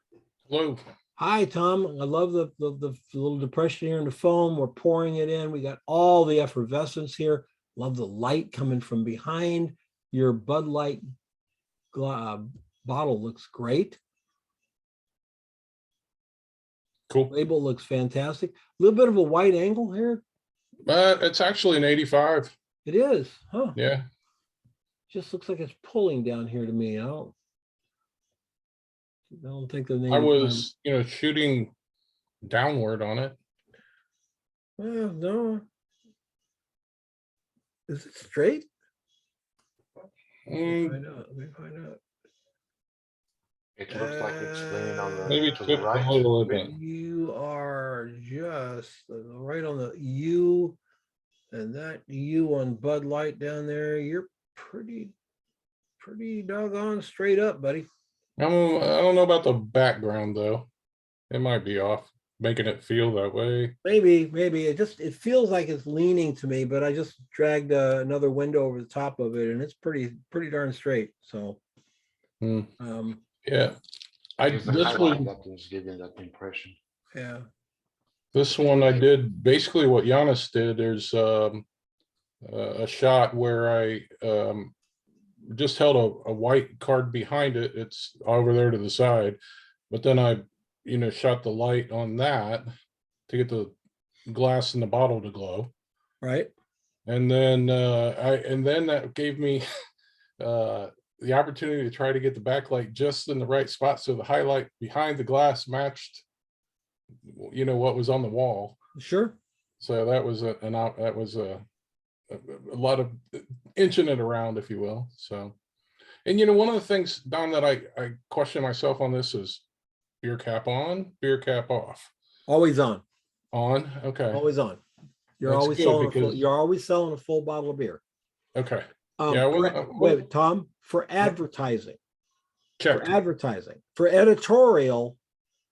Speaker 11: Hello.
Speaker 1: Hi, Tom. I love the little depression here in the foam. We're pouring it in. We got all the effervescence here. Love the light coming from behind. Your Bud Light bottle looks great.
Speaker 11: Cool.
Speaker 1: Label looks fantastic. A little bit of a wide angle here.
Speaker 11: It's actually an 85.
Speaker 1: It is, huh?
Speaker 11: Yeah.
Speaker 1: Just looks like it's pulling down here to me. I don't think the name.
Speaker 11: I was, shooting downward on it.
Speaker 1: Well, no. Is it straight? Let me find out.
Speaker 2: It looks like it's leaning on the
Speaker 11: Maybe
Speaker 2: to
Speaker 11: tip
Speaker 2: the
Speaker 11: a
Speaker 2: right.
Speaker 11: little bit.
Speaker 1: You are just right on the U, and that U on Bud Light down there. You're pretty doggone straight up, buddy.
Speaker 11: I don't know about the background though. It might be off, making it feel that way.
Speaker 1: Maybe it feels like it's leaning to me, but I just dragged another window over the top of it, and it's pretty darn straight. So,
Speaker 11: Yeah,
Speaker 2: It's the
Speaker 11: this
Speaker 2: highlight
Speaker 11: one,
Speaker 2: that is giving that impression.
Speaker 1: yeah.
Speaker 11: this one I did basically what Giannis did. There's a shot where I just held a white card behind it. It's over there to the side, but then I, shot the light on that to get the glass in the bottle to glow.
Speaker 1: Right.
Speaker 11: And then that gave me the opportunity to try to get the backlight just in the right spot so the highlight behind the glass matched, what was on the wall.
Speaker 1: Sure.
Speaker 11: So that was a lot of inching it around, if you will. So, and one of the things, Don, that I question myself on this is beer cap on, beer cap off.
Speaker 1: Always on.
Speaker 11: On, okay.
Speaker 1: Always on. You're
Speaker 11: That's
Speaker 1: always
Speaker 11: good
Speaker 1: selling
Speaker 11: because-
Speaker 1: you're always selling a full bottle of beer.
Speaker 11: Okay.
Speaker 1: Yeah. Wait, Tom, for advertising.
Speaker 11: Check.
Speaker 1: For advertising. For editorial,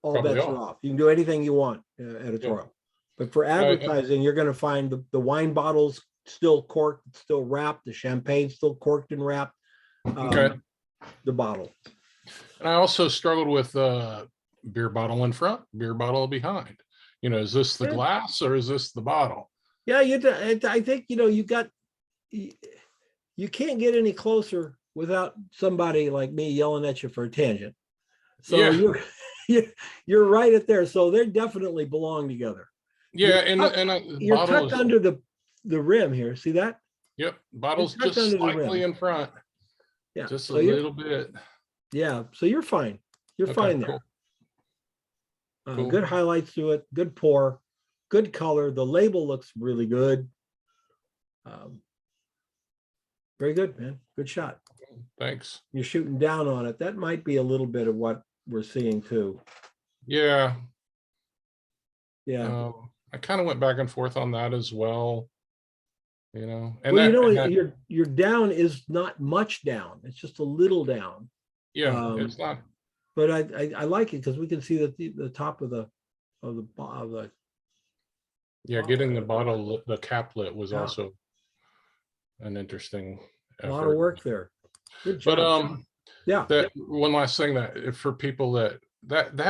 Speaker 1: all
Speaker 11: Probably
Speaker 1: bets are
Speaker 11: off.
Speaker 1: off. You can do anything you want, editorial. But for advertising, you're going to find the wine bottles still corked, still wrapped, the champagne still corked and wrapped.
Speaker 11: Okay.
Speaker 1: The bottle.
Speaker 11: And I also struggled with beer bottle in front, beer bottle behind. Is this the
Speaker 1: Yeah.
Speaker 11: glass or is this the bottle?
Speaker 1: Yeah, I think you can't get any closer without somebody like me yelling at you for a tangent. So
Speaker 11: Yeah.
Speaker 1: you're right at there. So they definitely belong together.
Speaker 11: Yeah,
Speaker 1: You're
Speaker 11: bottle
Speaker 1: tucked
Speaker 11: is,
Speaker 1: under the rim here. See that?
Speaker 11: yep, bottle's
Speaker 1: tucked
Speaker 11: just
Speaker 1: under the
Speaker 11: slightly
Speaker 1: rim.
Speaker 11: in front,
Speaker 1: Yeah.
Speaker 11: just a
Speaker 1: So you're-
Speaker 11: little bit.
Speaker 1: Yeah. So you're fine. You're
Speaker 11: Okay,
Speaker 1: fine
Speaker 11: cool.
Speaker 1: there.
Speaker 11: Cool.
Speaker 1: Good highlights to it. Good pour. Good color. The label looks really good. Very good, man. Good shot.
Speaker 11: Thanks.
Speaker 1: You're shooting down on it. That might be a little bit of what we're seeing too.
Speaker 11: Yeah.
Speaker 1: Yeah.
Speaker 11: I kind of went back and forth on that as well. And
Speaker 1: Well,
Speaker 11: that,
Speaker 1: your down is not much down. It's just a little down.
Speaker 11: yeah, it's not.
Speaker 1: But I like it because we can see that the top of the
Speaker 11: Yeah,
Speaker 1: Wow.
Speaker 11: getting the bottle, the cap lit was
Speaker 1: Yeah.
Speaker 11: also an interesting
Speaker 1: A lot of
Speaker 11: effort.
Speaker 1: work there. Good
Speaker 11: But
Speaker 1: job. Yeah.
Speaker 11: that one last thing that for people that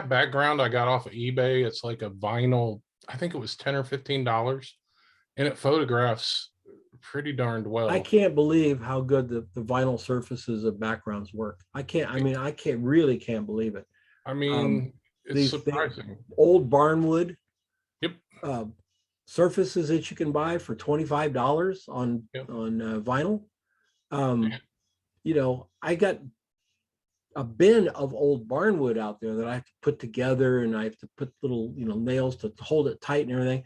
Speaker 11: background I got off of eBay, it's like a vinyl, I think it was $10 or $15, and it photographs pretty darned well.
Speaker 1: I can't believe how good the vinyl surfaces of backgrounds work. I really can't believe it.
Speaker 11: I mean, it's
Speaker 1: these
Speaker 11: surprising.
Speaker 1: Old barnwood
Speaker 11: Yep.
Speaker 1: surfaces that you can buy for $25 on vinyl. You know, I got a bin of old barnwood out there that I have to put together, and I have to put little, you know, nails to hold it tight and everything.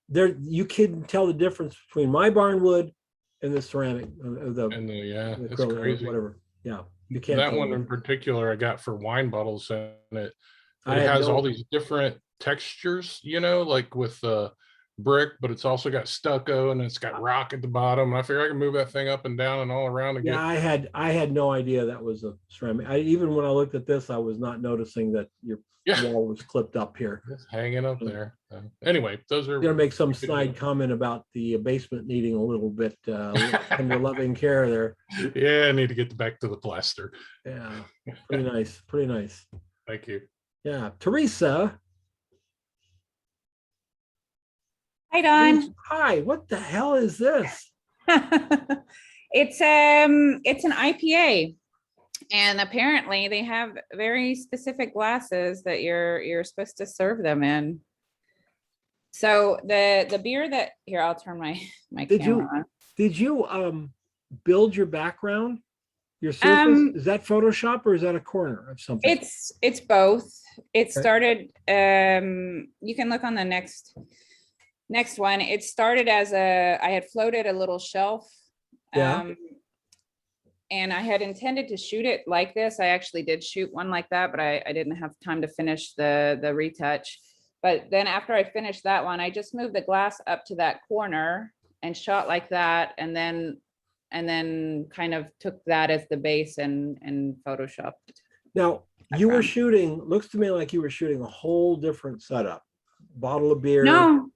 Speaker 1: There, you can tell the difference between my barnwood and the ceramic,
Speaker 11: It's
Speaker 1: acrylic,
Speaker 11: crazy.
Speaker 1: whatever. Yeah, you can't.
Speaker 11: That
Speaker 1: tell
Speaker 11: one
Speaker 1: the
Speaker 11: in
Speaker 1: difference.
Speaker 11: particular I got for wine bottles, and it
Speaker 1: I had
Speaker 11: has all
Speaker 1: no-
Speaker 11: these different textures, you know, like with brick, but it's also got stucco and it's got rock at the bottom. And I figure I can move that thing up and down and all around and
Speaker 1: Yeah, I had no idea that was a ceramic. Even when I looked at this, I was not noticing that your wall was clipped up here.
Speaker 11: It's hanging up there. Anyway, those are
Speaker 1: Gonna make some snide comment about the basement needing a little bit tender loving care there.
Speaker 11: Yeah, I need to get back to the plaster.
Speaker 1: Yeah, pretty nice, pretty nice.
Speaker 11: Thank you.
Speaker 1: Yeah, Teresa.
Speaker 12: Hi, Don.
Speaker 1: Hi, what the hell is this?
Speaker 12: It's an IPA, and apparently they have very specific glasses that you're supposed to serve them in. So the beer that here, I'll turn my camera on.
Speaker 1: Did you build your background, your surface? Is that Photoshop or is that a corner of something?
Speaker 12: It's both. It started. You can look on the next one. It started as I had floated a little shelf.
Speaker 1: Yeah.
Speaker 12: And I had intended to shoot it like this. I actually did shoot one like that, but I didn't have time to finish the retouch. But then after I finished that one, I just moved the glass up to that corner and shot like that, and then kind of took that as the base and photoshopped.
Speaker 1: Now you were shooting. Looks to me like you were shooting a whole different setup. Bottle of beer.
Speaker 12: No.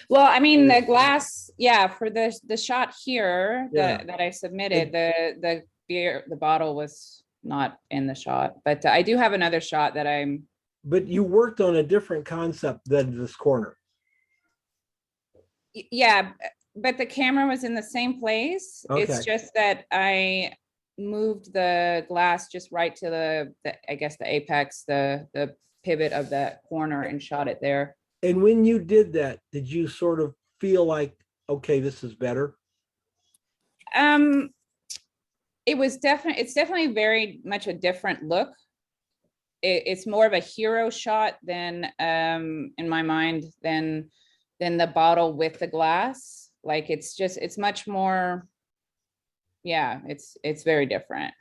Speaker 12: Well, I mean, the glass, yeah, for the shot here
Speaker 1: Yeah.
Speaker 12: that I submitted, the beer, the bottle was not in the shot, but I do have another shot that I'm.
Speaker 1: But you worked on a different concept than this corner.
Speaker 12: Yeah, but the camera was in the same place.
Speaker 1: Okay.
Speaker 12: It's just that I moved the glass just right to the I guess the apex, the pivot of that corner, and shot it there.
Speaker 1: And when you did that, did you sort of feel like, okay, this is better?
Speaker 12: It's definitely very much a different look. It's more of a hero shot than in my mind than the bottle with the glass. Like it's much more, yeah, it's very different.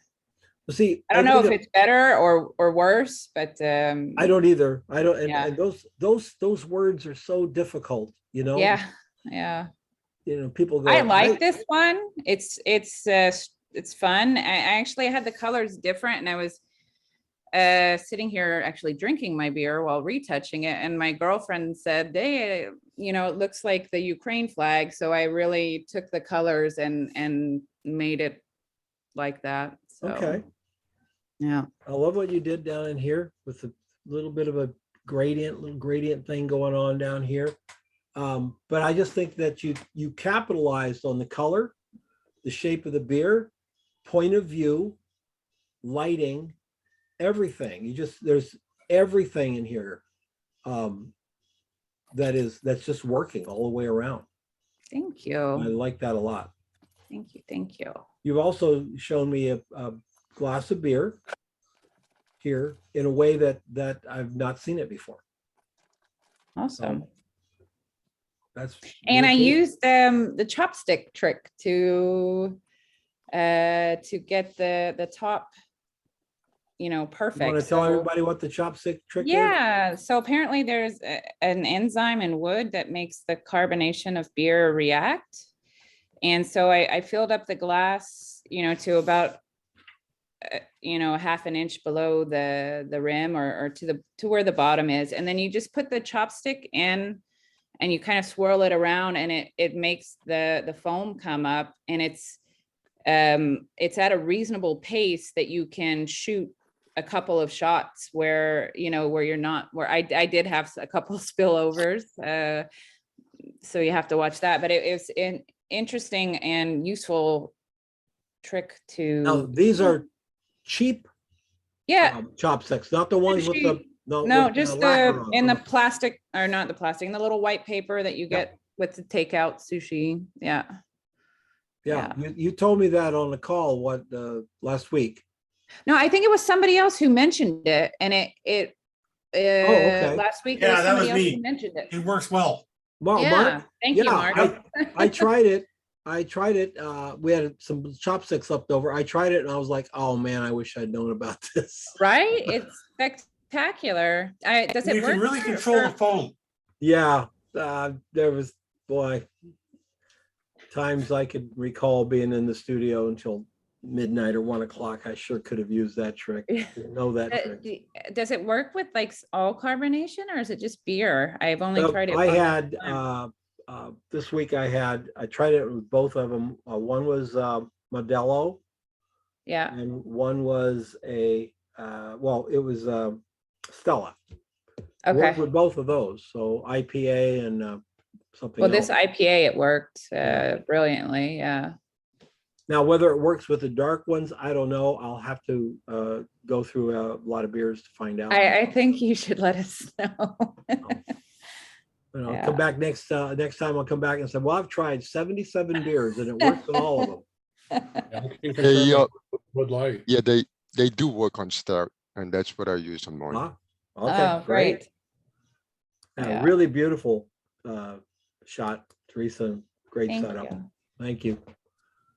Speaker 1: Well, see,
Speaker 12: I don't know if it's better or worse, but
Speaker 1: I don't either. I don't, and,
Speaker 12: yeah.
Speaker 1: and those words are so difficult, you know?
Speaker 12: Yeah.
Speaker 1: You know, people go,
Speaker 12: I like this one. It's fun. I actually had the colors different, and I was sitting here actually drinking my beer while retouching it, and my girlfriend said, "Hey, you know, it looks like the Ukraine flag." So I really took the colors and made it like that. So,
Speaker 1: okay.
Speaker 12: Yeah.
Speaker 1: I love what you did down in here with a little bit of a little gradient thing going on down here. But I just think that you capitalized on the color, the shape of the beer, point of view, lighting, everything. There's everything in here that's just working all the way around.
Speaker 12: Thank you.
Speaker 1: I like that a lot.
Speaker 12: Thank you. Thank you.
Speaker 1: You've also shown me a glass of beer here in a way that I've not seen it before.
Speaker 12: Awesome.
Speaker 1: That's
Speaker 12: and I
Speaker 1: really cool.
Speaker 12: used the chopstick trick to get the top, you know, perfect.
Speaker 1: You want to tell everybody what the chopstick trick is?
Speaker 12: Yeah. So apparently there's an enzyme in wood that makes the carbonation of beer react. And so I filled up the glass, you know, to about, you know, half an inch below the rim or to where the bottom is. And then you just put the chopstick in and you kind of swirl it around, and it makes the foam come up, and it's at a reasonable pace that you can shoot a couple of shots where, you know, where you're not, where I did have a couple of spillovers. So you have to watch that, but it was an interesting and useful trick
Speaker 1: Now,
Speaker 12: to.
Speaker 1: these are cheap
Speaker 12: Yeah,
Speaker 1: chopsticks, not the ones with the.
Speaker 12: no,
Speaker 1: with
Speaker 12: just
Speaker 1: lacquer
Speaker 12: the
Speaker 1: on
Speaker 12: in the
Speaker 1: them.
Speaker 12: plastic, or not the plastic, in the little white paper that you
Speaker 1: Yeah.
Speaker 12: get with the takeout sushi. Yeah.
Speaker 1: Yeah, you told me that on the call, last week.
Speaker 12: No, I think it was somebody else who mentioned it, and it
Speaker 1: okay.
Speaker 12: last week it
Speaker 8: Yeah,
Speaker 12: was
Speaker 8: that
Speaker 12: somebody
Speaker 8: was
Speaker 12: else
Speaker 8: me.
Speaker 12: who mentioned it.
Speaker 8: It works well.
Speaker 1: Mark,
Speaker 12: Yeah, thank you,
Speaker 1: yeah,
Speaker 12: Mark.
Speaker 1: I tried it. We had some chopsticks left over. I tried it and I was like, oh man, I wish I'd known about this.
Speaker 12: Right? It's spectacular. Does it
Speaker 8: You
Speaker 12: work?
Speaker 8: can really
Speaker 12: for-
Speaker 8: control the
Speaker 12: for-
Speaker 8: foam.
Speaker 1: Yeah, there was, boy, times I could recall being in the studio until midnight or 1 o'clock. I sure could have used that trick. Didn't know that trick.
Speaker 12: Does it work with like all carbonation, or is it just beer? I've only tried it.
Speaker 1: I
Speaker 12: one
Speaker 1: had
Speaker 12: time.
Speaker 1: this week. I tried it with both of them. One was Modelo,
Speaker 12: Yeah.
Speaker 1: and one was it was Stella.
Speaker 12: Okay.
Speaker 1: Worked with both of those. So IPA and something
Speaker 12: Well,
Speaker 1: else.
Speaker 12: this IPA, it worked brilliantly. Yeah.
Speaker 1: Now, whether it works with the dark ones, I don't know. I'll have to go through a lot of beers to find out.
Speaker 12: I think you should let us know.
Speaker 1: Come back next time. I'll come back and say, well, I've tried 77 beers and it works in all of them.
Speaker 4: Hey,
Speaker 11: Bud Light.
Speaker 4: yeah, they do work on stout, and that's what I use on mine.
Speaker 1: Ah, okay,
Speaker 12: Oh, great. Yeah.
Speaker 1: Really beautiful shot, Teresa. Great
Speaker 12: Thank
Speaker 1: setup.
Speaker 12: you.
Speaker 1: Thank you.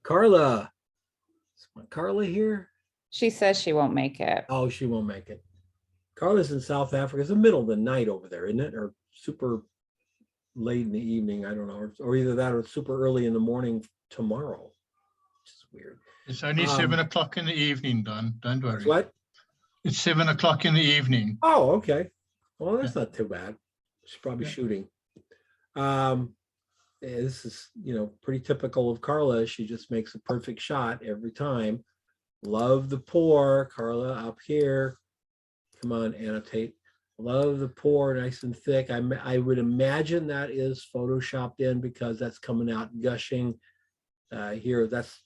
Speaker 1: Carla. Is my Carla here?
Speaker 12: She says she won't make it.
Speaker 1: Oh, she won't make it. Carla's in South Africa. It's the middle of the night over there, isn't it? Or super late in the evening. I don't know. Or either that or super early in the morning tomorrow. Which is weird.
Speaker 13: It's only 7 o'clock in the evening, Don. Don't worry.
Speaker 1: What?
Speaker 13: It's 7 o'clock in the evening.
Speaker 1: Oh, okay. Well, that's not too bad. She's probably shooting. This is, pretty typical of Carla. She just makes a perfect shot every time. Love the pour, Carla, up here. Come on, annotate. Love the pour, nice and thick. I would imagine that is photoshopped in because that's coming out gushing here. That's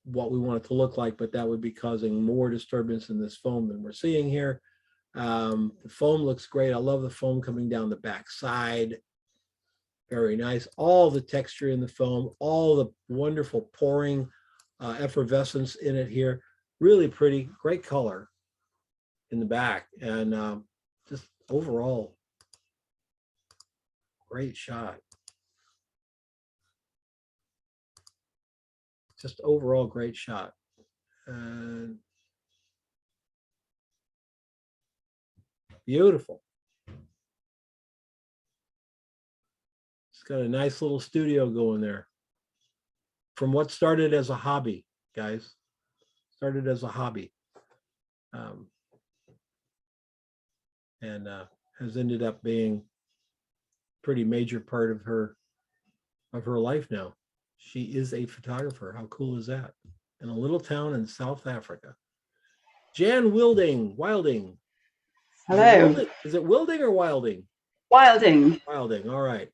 Speaker 1: what we want it to look like, but that would be causing more disturbance in this foam than we're seeing here. The foam looks great. I love the foam coming down the back side. Very nice. All the texture in the foam, all the wonderful pouring effervescence in it here. Really pretty, great color in the back, and just overall great shot. Just overall great shot. And beautiful. It's got a nice little studio going there. From what started as a hobby, guys. Started as a hobby. And has ended up being a pretty major part of her life now. She is a photographer. How cool is that? In a little town in South Africa. Jan Wilding.
Speaker 14: Hello.
Speaker 1: Is it Wilding or Wilding?
Speaker 14: Wilding.
Speaker 1: Wilding, all right.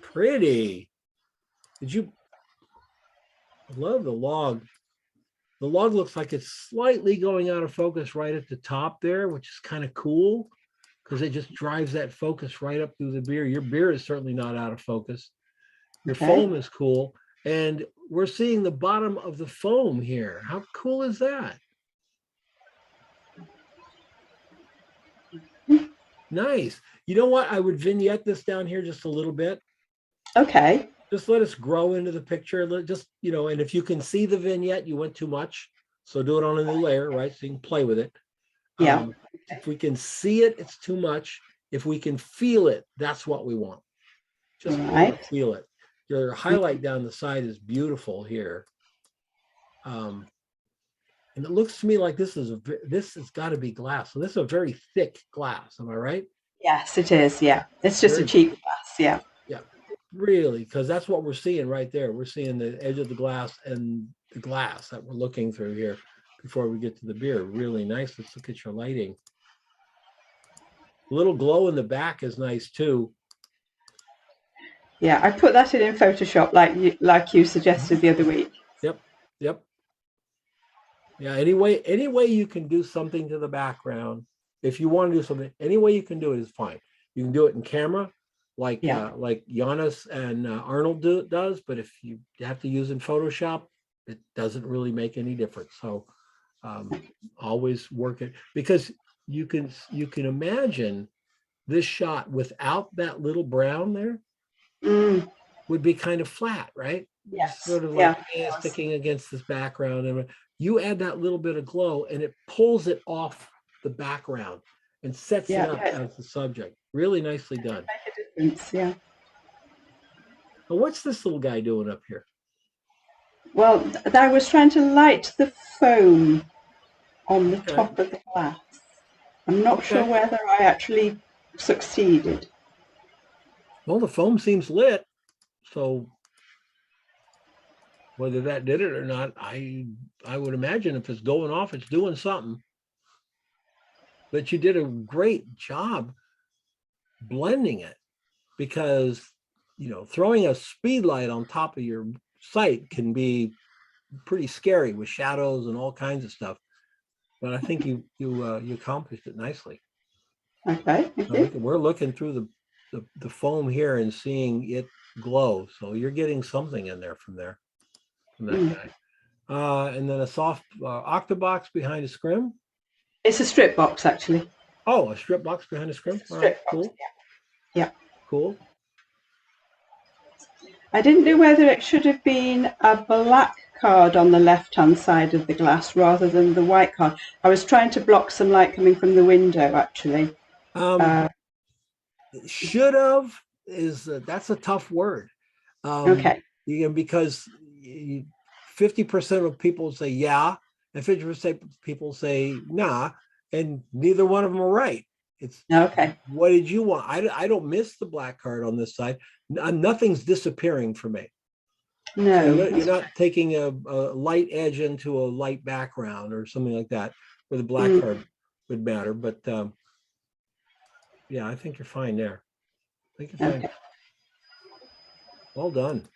Speaker 1: Pretty. I love the log. The log looks like it's slightly going out of focus right at the top there, which is kind of cool because it just drives that focus right up through the beer. Your beer is certainly not out of focus. Your foam is cool. And we're seeing the bottom of the foam here. How cool is that? Nice. You know what? I would vignette this down here just a little bit.
Speaker 14: Okay.
Speaker 1: Just let us grow into the picture. Just, and if you can see the vignette, you went too much. So do it on a new layer, right? So you can play with it.
Speaker 14: Yeah.
Speaker 1: If we can see it, it's too much. If we can feel it, that's what we want. Just feel it. Your highlight down the side is beautiful here. And it looks to me like this has got to be glass. So this is a very thick glass. Am I right?
Speaker 14: Yes, it is. Yeah. It's just a
Speaker 1: Very-
Speaker 14: cheap glass. Yeah.
Speaker 1: Yeah, really, because that's what we're seeing right there. We're seeing the edge of the glass and the glass that we're looking through here before we get to the beer. Really nice. Let's look at your lighting. A little glow in the back is nice too.
Speaker 14: Yeah. I put that in Photoshop like you suggested the other week.
Speaker 1: Yep, yep. Yeah, any way you can do something to the background, if you want to do something, any way you can do it is fine. You can do it in camera, like Giannis and Arnold does, but if you have to use in Photoshop, it doesn't really make any difference. So always work it, because you can imagine this shot without that little brown there would be kind of flat, right?
Speaker 14: Yes.
Speaker 1: Sort of like sticking against this background, and you add that little bit of glow and it pulls it off the background and sets it up as the subject. Really nicely done.
Speaker 14: Yeah.
Speaker 1: Now, what's this little guy doing up here?
Speaker 14: Well, I was trying to light the foam on the top of the glass. I'm not sure whether I actually succeeded.
Speaker 1: Well, the foam seems lit, so whether that did it or not, I would imagine if it's going off, it's doing something. But you did a great job blending it, because throwing a speed light on top of your site can be pretty scary with shadows and all kinds of stuff. But I think you accomplished it nicely.
Speaker 14: Okay.
Speaker 1: We're looking through the foam here and seeing it glow. So you're getting something in there from that guy. And then a soft octabox behind a scrim.
Speaker 14: It's a strip box, actually.
Speaker 1: Oh, a strip box behind a scrim. All right, cool.
Speaker 14: Yeah.
Speaker 1: Cool.
Speaker 14: I didn't know whether it should have been a black card on the left-hand side of the glass rather than the white card. I was trying to block some light coming from the window, actually.
Speaker 1: Should have that's a tough word.
Speaker 14: Okay.
Speaker 1: Because 50% of people say yeah, and 50% of people say nah, and neither one of them are right. It's
Speaker 14: okay.
Speaker 1: What did you want? I don't miss the black card on this side. Nothing's disappearing for me.
Speaker 14: No.
Speaker 1: So you're not taking a light edge into a light background or something like that, where the black card would matter. But yeah, I think you're fine there. I think you're fine.
Speaker 14: Okay.
Speaker 1: Well done.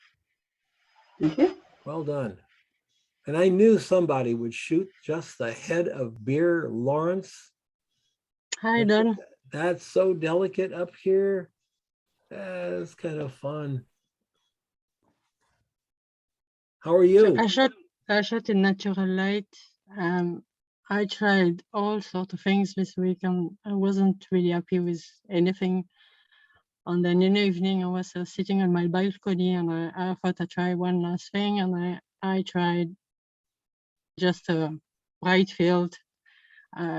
Speaker 14: Thank you.
Speaker 1: Well done. And I knew somebody would shoot just the head of beer, Lawrence.
Speaker 15: Hi, Don.
Speaker 1: That's so delicate up here. That's kind of fun. How are you?
Speaker 15: So I shot in natural light. I tried all sorts of things this week, and I wasn't really happy with anything. And then in the evening, I was sitting on my balcony, and I thought I'd try one last thing, and I tried just a bright field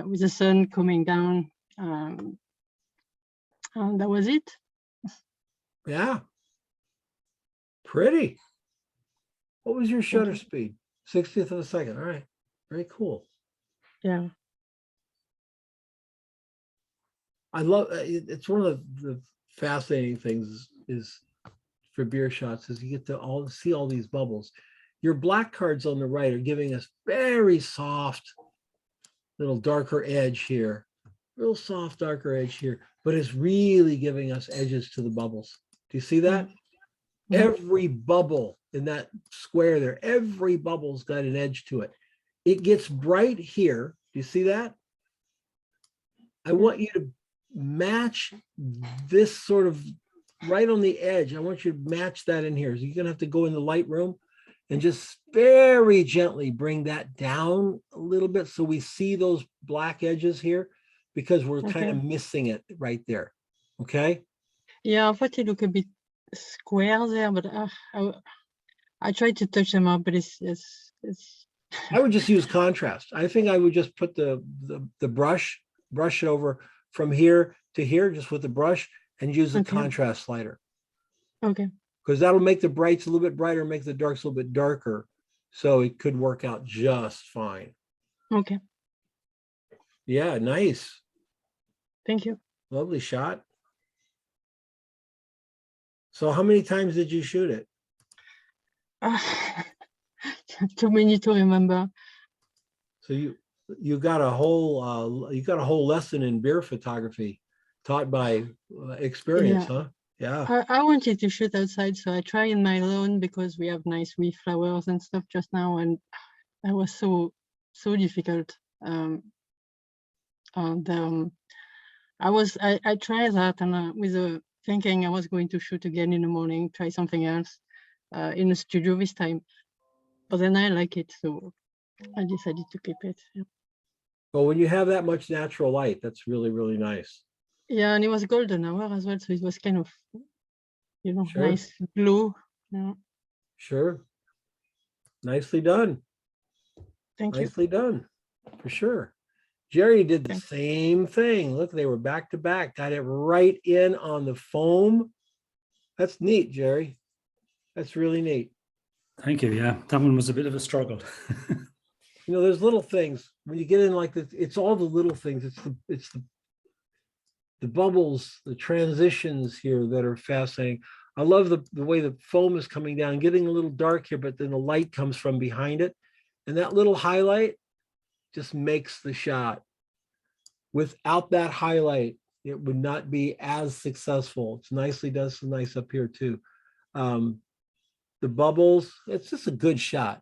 Speaker 15: with the sun coming down, and that was it.
Speaker 1: Yeah. Pretty. What was your shutter speed? 60th of a second. All right. Very cool.
Speaker 15: Yeah.
Speaker 1: I love it's one of the fascinating things is for beer shots is you get to see all these bubbles. Your black cards on the right are giving us very soft little darker edge here, real soft darker edge here, but it's really giving us edges to the bubbles. Do you see that? Every bubble in that square there, every bubble's got an edge to it. It gets bright here. Do you see that? I want you to match this sort of right on the edge. I want you to match that in here. So you're going to have to go in the Lightroom and just very gently bring that down a little bit so we see those black edges here, because we're kind of missing it right there. Okay?
Speaker 15: Yeah, I thought it looked a bit square there, but I tried to touch them up, but it's
Speaker 1: I would just use contrast. I think I would just put the brush it over from here to here just with the brush and use the contrast slider.
Speaker 15: Okay.
Speaker 1: Because that'll make the brights a little bit brighter, make the darks a little bit darker. So it could work out just fine.
Speaker 15: Okay.
Speaker 1: Yeah, nice.
Speaker 15: Thank you.
Speaker 1: Lovely shot. So how many times did you shoot it?
Speaker 15: Too many to remember.
Speaker 1: So you got a whole lesson in beer photography taught by experience,
Speaker 15: Yeah.
Speaker 1: huh? Yeah.
Speaker 15: I wanted to shoot outside, so I tried in my lawn because we have nice wee flowers and stuff just now, and that was so difficult. And I tried that, and with a thinking I was going to shoot again in the morning, try something else in the studio this time. But then I like it, so I decided to keep it. Yeah.
Speaker 1: Well, when you have that much natural light, that's really, really nice.
Speaker 15: Yeah, and it was golden hour as well, so it was kind of,
Speaker 1: Sure.
Speaker 15: nice glow. Yeah.
Speaker 1: Sure. Nicely done.
Speaker 15: Thank you.
Speaker 1: Nicely done, for sure. Jerry did the
Speaker 15: Thanks.
Speaker 1: same thing. Look, they were back to back, got it right in on the foam. That's neat, Jerry. That's really neat.
Speaker 16: Thank you. Yeah, that one was a bit of a struggle.
Speaker 1: There's little things when you get in like this. It's all the little things. It's the bubbles, the transitions here that are fascinating. I love the way the foam is coming down, getting a little dark here, but then the light comes from behind it, and that little highlight just makes the shot. Without that highlight, it would not be as successful. It's nicely done, so nice up here too. The bubbles, it's just a good shot.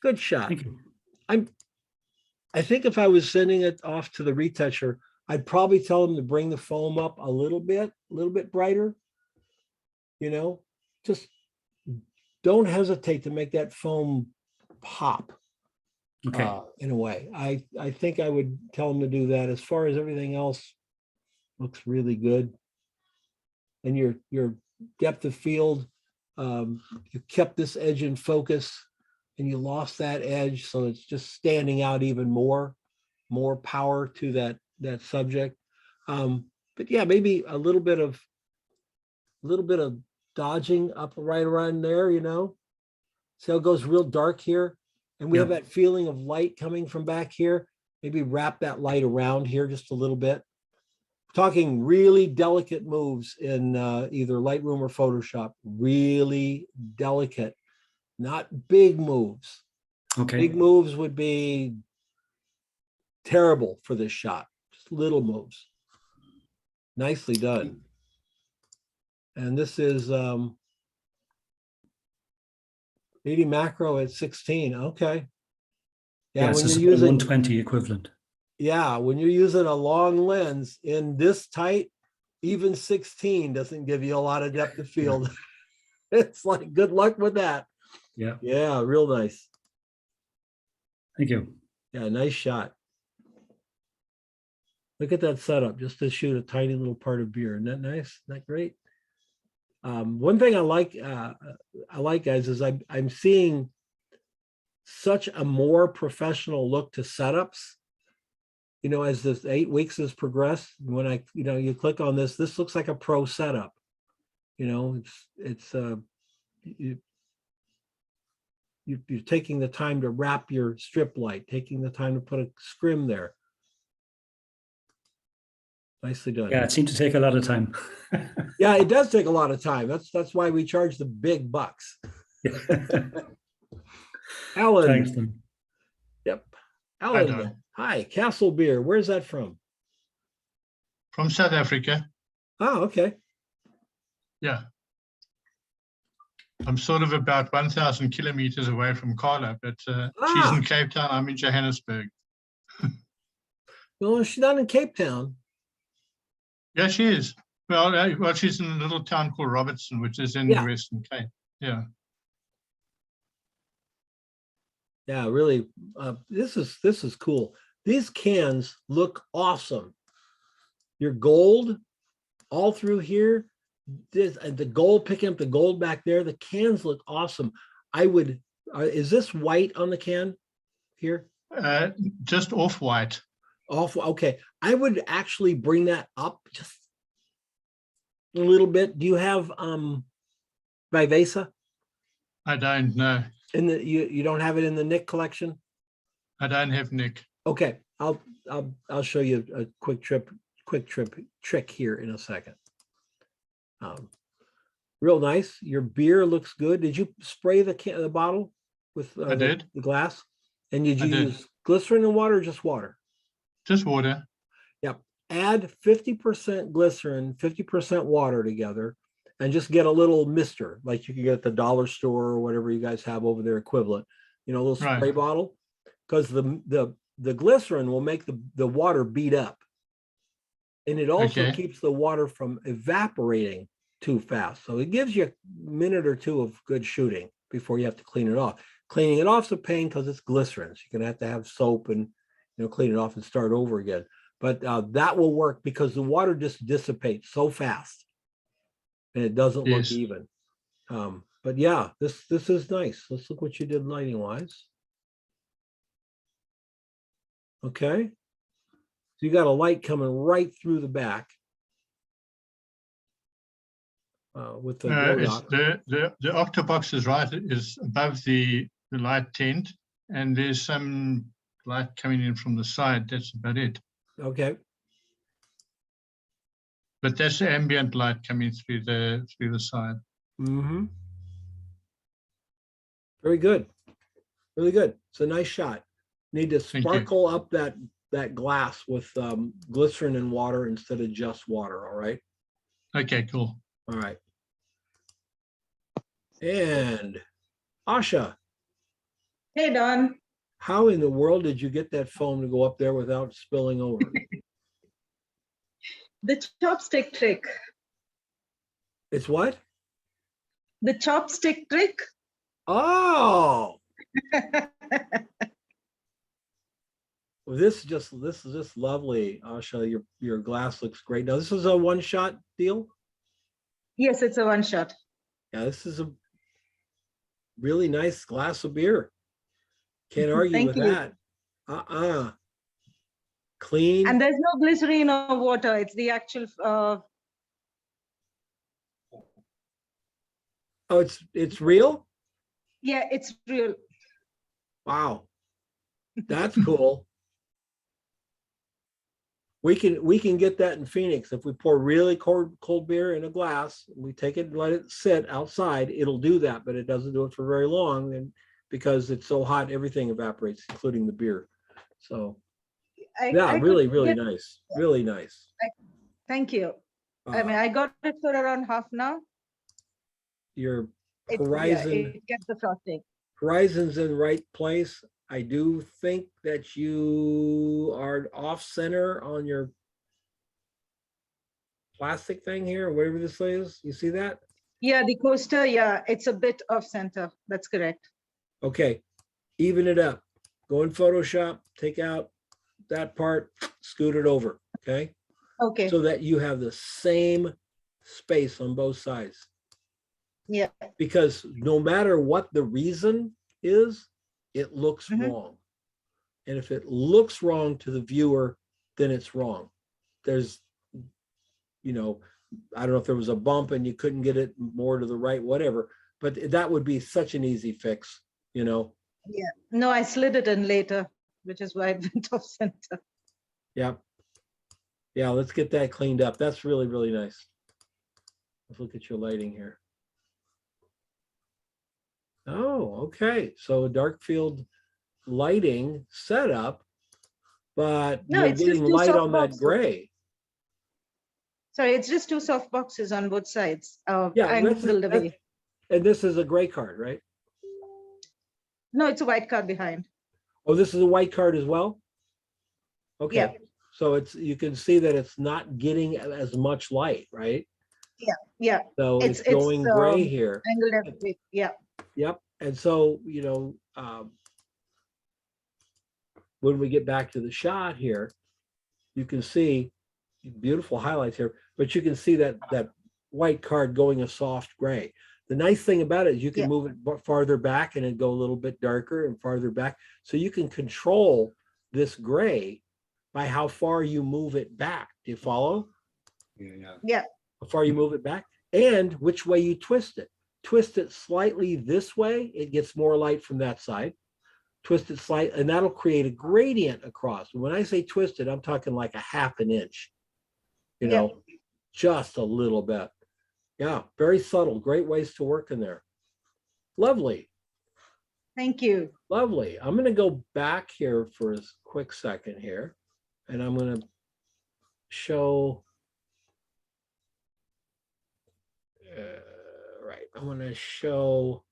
Speaker 1: Good shot.
Speaker 16: Thank you.
Speaker 1: I think if I was sending it off to the retoucher, I'd probably tell them to bring the foam up a little bit brighter. Just don't hesitate to make that foam pop.
Speaker 16: Okay.
Speaker 1: In a way, I think I would tell them to do that. As far as everything else, looks really good. And your depth of field, you kept this edge in focus, and you lost that edge, so it's just standing out even more power to that subject. But yeah, maybe a little bit of dodging up right around there. So it goes real dark here. And we have that feeling of light coming from back here. Maybe wrap that light around here just a little bit. Talking really delicate moves in either Lightroom or Photoshop. Really delicate, not big moves.
Speaker 16: Okay.
Speaker 1: Big moves would be terrible for this shot. Just little moves. Nicely done. And this is 80 macro at 16. Okay.
Speaker 16: Yeah,
Speaker 1: when
Speaker 16: it's
Speaker 1: you're
Speaker 16: a
Speaker 1: using
Speaker 16: 120 equivalent.
Speaker 1: Yeah, when you're using a long lens in this tight, even 16 doesn't give you a lot of depth of field. It's like, good luck with that.
Speaker 16: Yeah.
Speaker 1: Yeah, real nice.
Speaker 16: Thank you.
Speaker 1: Yeah, nice shot. Look at that setup, just to shoot a tiny little part of beer. Isn't that nice? Isn't that great? One thing I like, guys, is I'm seeing such a more professional look to setups. As this 8 weeks has progressed, when you click on this looks like a pro setup. You're taking the time to wrap your strip light, taking the time to put a scrim there. Nicely done.
Speaker 16: Yeah, it seemed to take a lot of time.
Speaker 1: Yeah, it does take a lot of time. That's why we charge the big bucks. Alan.
Speaker 16: Thanks, then.
Speaker 1: Yep. Alan. Hi, Castle Beer. Where's that from?
Speaker 13: From South Africa.
Speaker 1: Oh, okay.
Speaker 13: Yeah. I'm sort of about 1,000 kilometers away from Carla, but she's in Cape Town. I'm in Johannesburg.
Speaker 1: Well, she's not in Cape Town.
Speaker 13: Yeah, she is. Well, she's in a little town called Robertson, which is in the Western Cape. Yeah.
Speaker 1: Yeah, really. This is cool. These cans look awesome. Your gold all through here. The gold, picking up the gold back there. The cans look awesome. Is this white on the can here?
Speaker 13: Just off white.
Speaker 1: Okay. I would actually bring that up just a little bit. Do you have Vivesa?
Speaker 13: I don't know.
Speaker 1: You don't have it in the Nick collection?
Speaker 13: I don't have Nick.
Speaker 1: Okay, I'll show you a quick trip quick trick here in a second. Real nice. Your beer looks good. Did you spray the bottle with
Speaker 13: I did.
Speaker 1: the glass? And did you
Speaker 13: I did.
Speaker 1: use glycerin and water or just water?
Speaker 13: Just water.
Speaker 1: Yep. Add 50% glycerin, 50% water together, and just get a little mister, like you can get at the dollar store or whatever you guys have over there equivalent, you know, a little spray
Speaker 13: Right.
Speaker 1: bottle, because the glycerin will make the water beat up. And it also
Speaker 13: Okay.
Speaker 1: keeps the water from evaporating too fast. So it gives you a minute or two of good shooting before you have to clean it off. Cleaning it off is a pain because it's glycerin. So you're gonna have to have soap and, you know, clean it off and start over again. But that will work because the water just dissipates so fast and it doesn't look
Speaker 13: Yes.
Speaker 1: even. But yeah, this is nice. Let's look what you did lighting wise. Okay. So you got a light coming right through the back. With the glow
Speaker 13: It's
Speaker 1: dot.
Speaker 13: the octobox is above the light tent, and there's some light coming in from the side. That's about it.
Speaker 1: Okay.
Speaker 13: But that's ambient light coming through the side.
Speaker 1: Mm-hmm. Very good. Really good. It's a nice shot. Need to
Speaker 13: Thank you.
Speaker 1: sparkle up that glass with glycerin and water instead of just water. All right.
Speaker 13: Okay, cool.
Speaker 1: All right. And Asha,
Speaker 9: Hey, Don.
Speaker 1: how in the world did you get that foam to go up there without spilling over?
Speaker 9: The chopstick trick.
Speaker 1: It's what?
Speaker 9: The chopstick trick.
Speaker 1: Oh, well, this is just lovely, Asha. Your glass looks great. Now, this is a one-shot deal.
Speaker 9: Yes, it's a one shot.
Speaker 1: Yeah, this is a really nice glass of beer. Can't argue
Speaker 9: Thank
Speaker 1: with
Speaker 9: you.
Speaker 1: that. Clean.
Speaker 9: And there's no glycerine or water. It's the actual.
Speaker 1: Oh, it's real?
Speaker 9: Yeah, it's real.
Speaker 1: Wow. That's cool. We can get that in Phoenix. If we pour really cold beer in a glass, we take it and let it sit outside, it'll do that, but it doesn't do it for very long. And because it's so hot, everything evaporates, including the beer. So yeah,
Speaker 9: I could
Speaker 1: really
Speaker 9: get-
Speaker 1: nice. Really nice.
Speaker 9: Thank you. I mean, I got it for around half now.
Speaker 1: Your
Speaker 9: It,
Speaker 1: horizon.
Speaker 9: Yeah, it gets the frosting.
Speaker 1: Horizon's in right place. I do think that you are off center on your plastic thing here, whatever this is. You see that?
Speaker 9: Yeah, the coaster. Yeah, it's a bit off center. That's correct.
Speaker 1: Okay, even it up. Go in Photoshop, take out that part, scoot it over, okay?
Speaker 9: Okay.
Speaker 1: So that you have the same space on both sides.
Speaker 9: Yeah.
Speaker 1: Because no matter what the reason is, it looks
Speaker 9: Mm-hmm.
Speaker 1: wrong. And if it looks wrong to the viewer, then it's wrong. There's, you know, I don't know if there was a bump and you couldn't get it more to the right, whatever, but that would be such an easy fix, you know?
Speaker 9: Yeah. No, I slid it in later, which is why it went off center.
Speaker 1: Yeah. Yeah, let's get that cleaned up. That's really, really nice. Let's look at your lighting here. Oh, okay. So a dark field lighting setup, but
Speaker 9: No,
Speaker 1: you're
Speaker 9: it's just
Speaker 1: getting
Speaker 9: two
Speaker 1: light
Speaker 9: soft
Speaker 1: on that
Speaker 9: boxes.
Speaker 1: gray.
Speaker 9: Sorry, it's just two soft boxes on both sides.
Speaker 1: Yeah,
Speaker 9: Angled away.
Speaker 1: and this is a gray card, right?
Speaker 9: No, it's a white card behind.
Speaker 1: Oh, this is a white card as well? Okay.
Speaker 9: Yeah.
Speaker 1: So you can see that it's not getting as much light, right?
Speaker 9: Yeah, yeah.
Speaker 1: So it's going gray here.
Speaker 9: Angled away. Yeah.
Speaker 1: Yep. And so, you know, when we get back to the shot here, you can see beautiful highlights here, but you can see that white card going a soft gray. The nice thing about it is you can move it farther back and then go a little bit darker and farther back. So you can control this gray by how far you move it back. Do you follow?
Speaker 9: Yeah.
Speaker 1: How far you move it back and which way you twist it. Twist it slightly this way, it gets more light from that side. Twist it slightly, and that'll create a gradient across. When I say twist it, I'm talking like a half an inch. you
Speaker 3: Yep.
Speaker 1: know, just a little bit. Yeah, very subtle, great ways to work in there. Lovely,
Speaker 3: Thank you.
Speaker 1: lovely. I'm gonna go back here for a quick second here, and I'm gonna show, right, I'm gonna show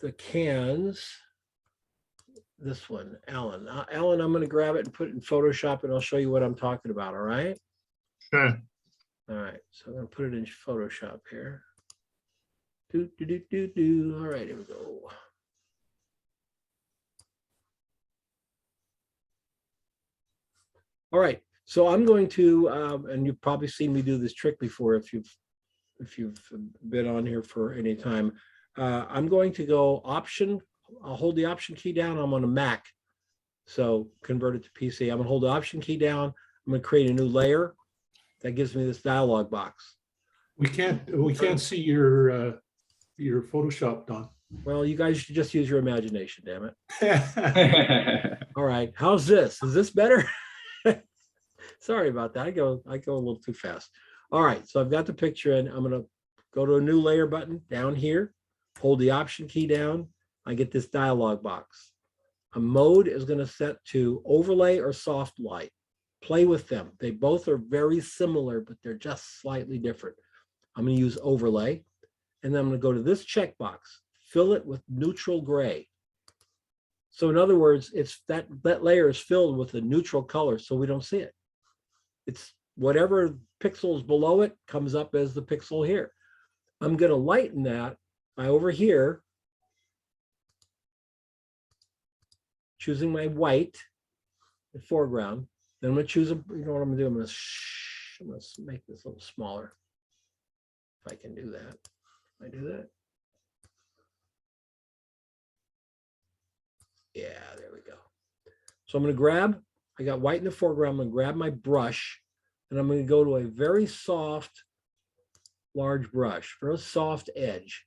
Speaker 1: the cans. This one, Alan. Alan, I'm gonna grab it and put it in Photoshop and I'll show you what I'm talking about, all right?
Speaker 13: Sure.
Speaker 1: All right, so I'm gonna put it in Photoshop here. Do. All right, here we go. All right, so I'm going to, and you've probably seen me do this trick before if you've been on here for any time. I'm going to go Option. I'll hold the Option key down. I'm on a Mac, so convert it to PC. I'm gonna hold the Option key down. I'm gonna create a new layer. That gives me this dialog box.
Speaker 5: We can't see your Photoshop, Don.
Speaker 1: Well, you guys should just use your imagination, damn it. All right, how's this? Is this better? Sorry about that. I go a little too fast. All right, so I've got the picture in. I'm gonna go to a new layer button down here, hold the Option key down. I get this dialog box. A mode is gonna set to overlay or soft light. Play with them. They both are very similar, but they're just slightly different. I'm gonna use overlay, and then I'm gonna go to this checkbox, fill it with neutral gray. So in other words, it's that layer is filled with a neutral color, so we don't see it. It's whatever pixels below it comes up as the pixel here. I'm gonna lighten that by over here, choosing my white, the foreground. Then I'm gonna choose you know what I'm gonna do? I'm gonna make this a little smaller. If I can do that. Can I do that? Yeah, there we go. So I'm gonna I got white in the foreground. I'm gonna grab my brush and I'm gonna go to a very soft, large brush, very soft edge.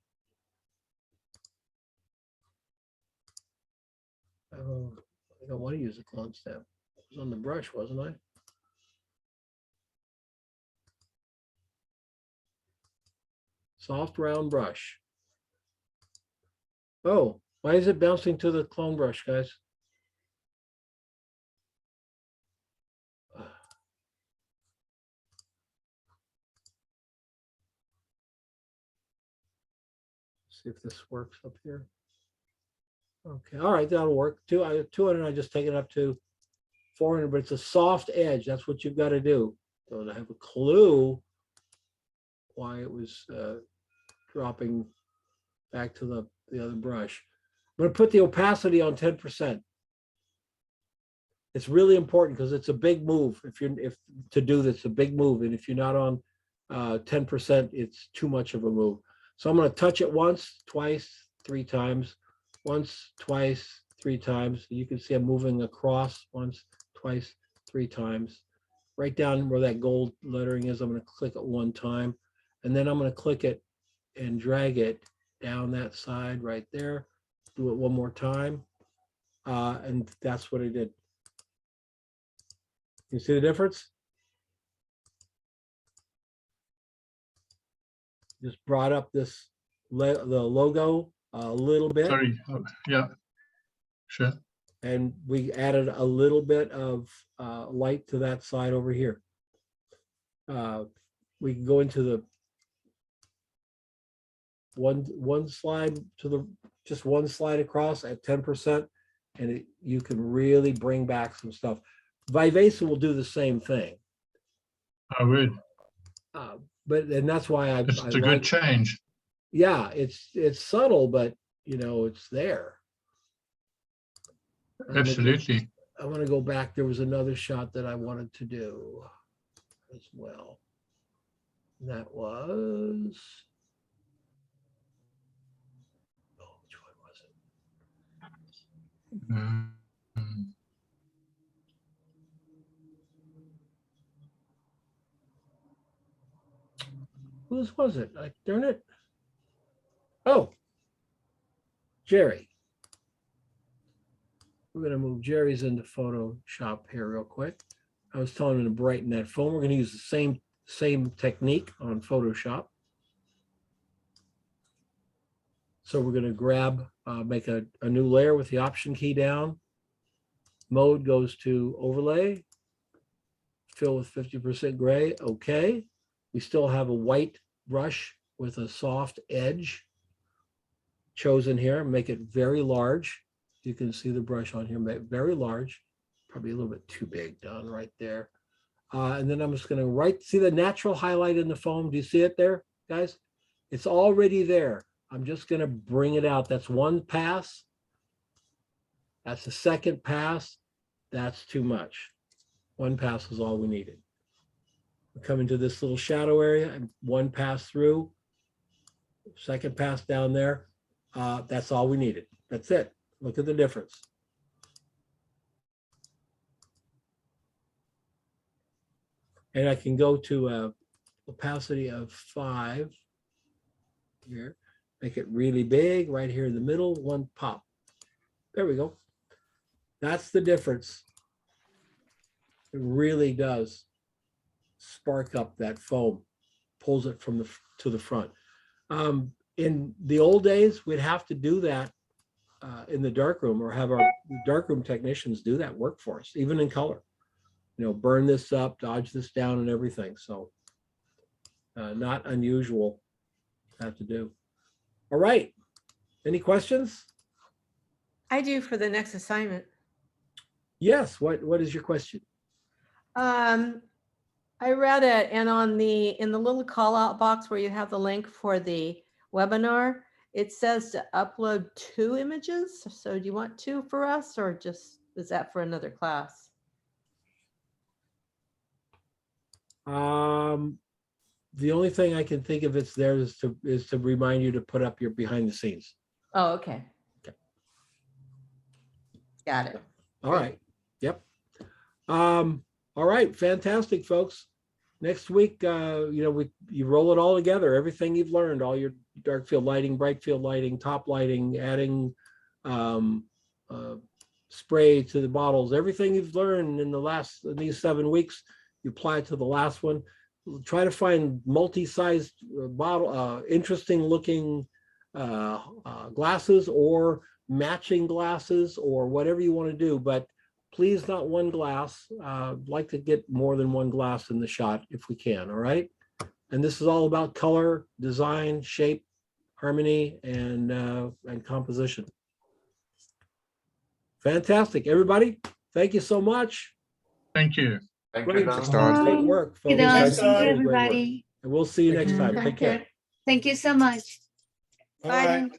Speaker 1: I don't want to use a clone stamp. I was on the brush, wasn't I? Soft round brush. Oh, why is it bouncing to the clone brush, guys? See if this works up here. Okay, all right, that'll work. 200, I just take it up to 400, but it's a soft edge. That's what you've got to do. So to have a clue why it was dropping back to the other brush. I'm going to put the opacity on 10%. It's really important because it's a big move. If to do this, a big move, and if you're not on 10%, it's too much of a move. So I'm going to touch it once, twice, 3 times, once, twice, 3 times. You can see I'm moving across once, twice, 3 times. Right down where that gold lettering is, I'm going to click it 1 time, and then I'm going to click it and drag it down that side right there. Do it 1 more time, and that's what I did. You see the difference? Just brought up the logo a little bit.
Speaker 13: Sorry. Oh, yeah, sure.
Speaker 1: And we added a little bit of light to that side over here. We can go into the one slide to the just 1 slide across at 10%, and you can really bring back some stuff. Vivesa will do the same thing.
Speaker 13: I would.
Speaker 1: And that's why
Speaker 13: It's a good change.
Speaker 1: Yeah, it's subtle, but you know, it's there.
Speaker 13: Absolutely.
Speaker 1: I want to go back. There was another shot that I wanted to do as well. That was, oh, which one was it? Whose was it? Darn it. Oh, Jerry. We're going to move Jerry's into Photoshop here real quick. I was telling him to brighten that foam. We're going to use the same technique on Photoshop. So we're going to grab, make a new layer with the Option key down. Mode goes to overlay. Fill with 50% gray. Okay. We still have a white brush with a soft edge chosen here. Make it very large. You can see the brush on here, make it very large. Probably a little bit too big done right there. And then I'm just going to see the natural highlight in the foam. Do you see it there, guys? It's already there. I'm just going to bring it out. That's one pass. That's the second pass. That's too much. One pass is all we needed. We come into this little shadow area and one pass through. Second pass down there. That's all we needed. That's it. Look at the difference. And I can go to a opacity of 5 here. Make it really big right here in the middle, one pop. There we go. That's the difference. It really does spark up that foam, pulls it from to the front. In the old days, we'd have to do that in the darkroom or have our darkroom technicians do that work for us, even in color. You know, burn this up, dodge this down and everything. So not unusual to have to do. All right. Any questions?
Speaker 3: I do for the next assignment.
Speaker 1: Yes. What is your question?
Speaker 3: I read it, and in the little call out box where you have the link for the webinar, it says to upload 2 images. So do you want 2 for us, or just is that for another class?
Speaker 1: The only thing I can think of it's there is to remind you to put up your behind the scenes.
Speaker 3: Oh, okay.
Speaker 1: Okay.
Speaker 3: Got it.
Speaker 1: All right. Yep. All right. Fantastic, folks. Next week, you roll it all together. Everything you've learned, all your dark field lighting, bright field lighting, top lighting, adding spray to the bottles, everything you've learned in these 7 weeks, you apply it to the last one. Try to find multi-sized bottle, interesting looking glasses or matching glasses or whatever you want to do, but please not one glass. Like to get more than one glass in the shot if we can, all right? And this is all about color, design, shape, harmony, and composition. Fantastic, everybody. Thank you so much.
Speaker 13: Thank you.
Speaker 2: Thank
Speaker 1: Great,
Speaker 2: you, Don.
Speaker 1: great work, folks.
Speaker 6: Thank you,
Speaker 1: Great work.
Speaker 6: everybody.
Speaker 1: And we'll see you next time. Take care.
Speaker 6: Thank you so much.
Speaker 8: All right.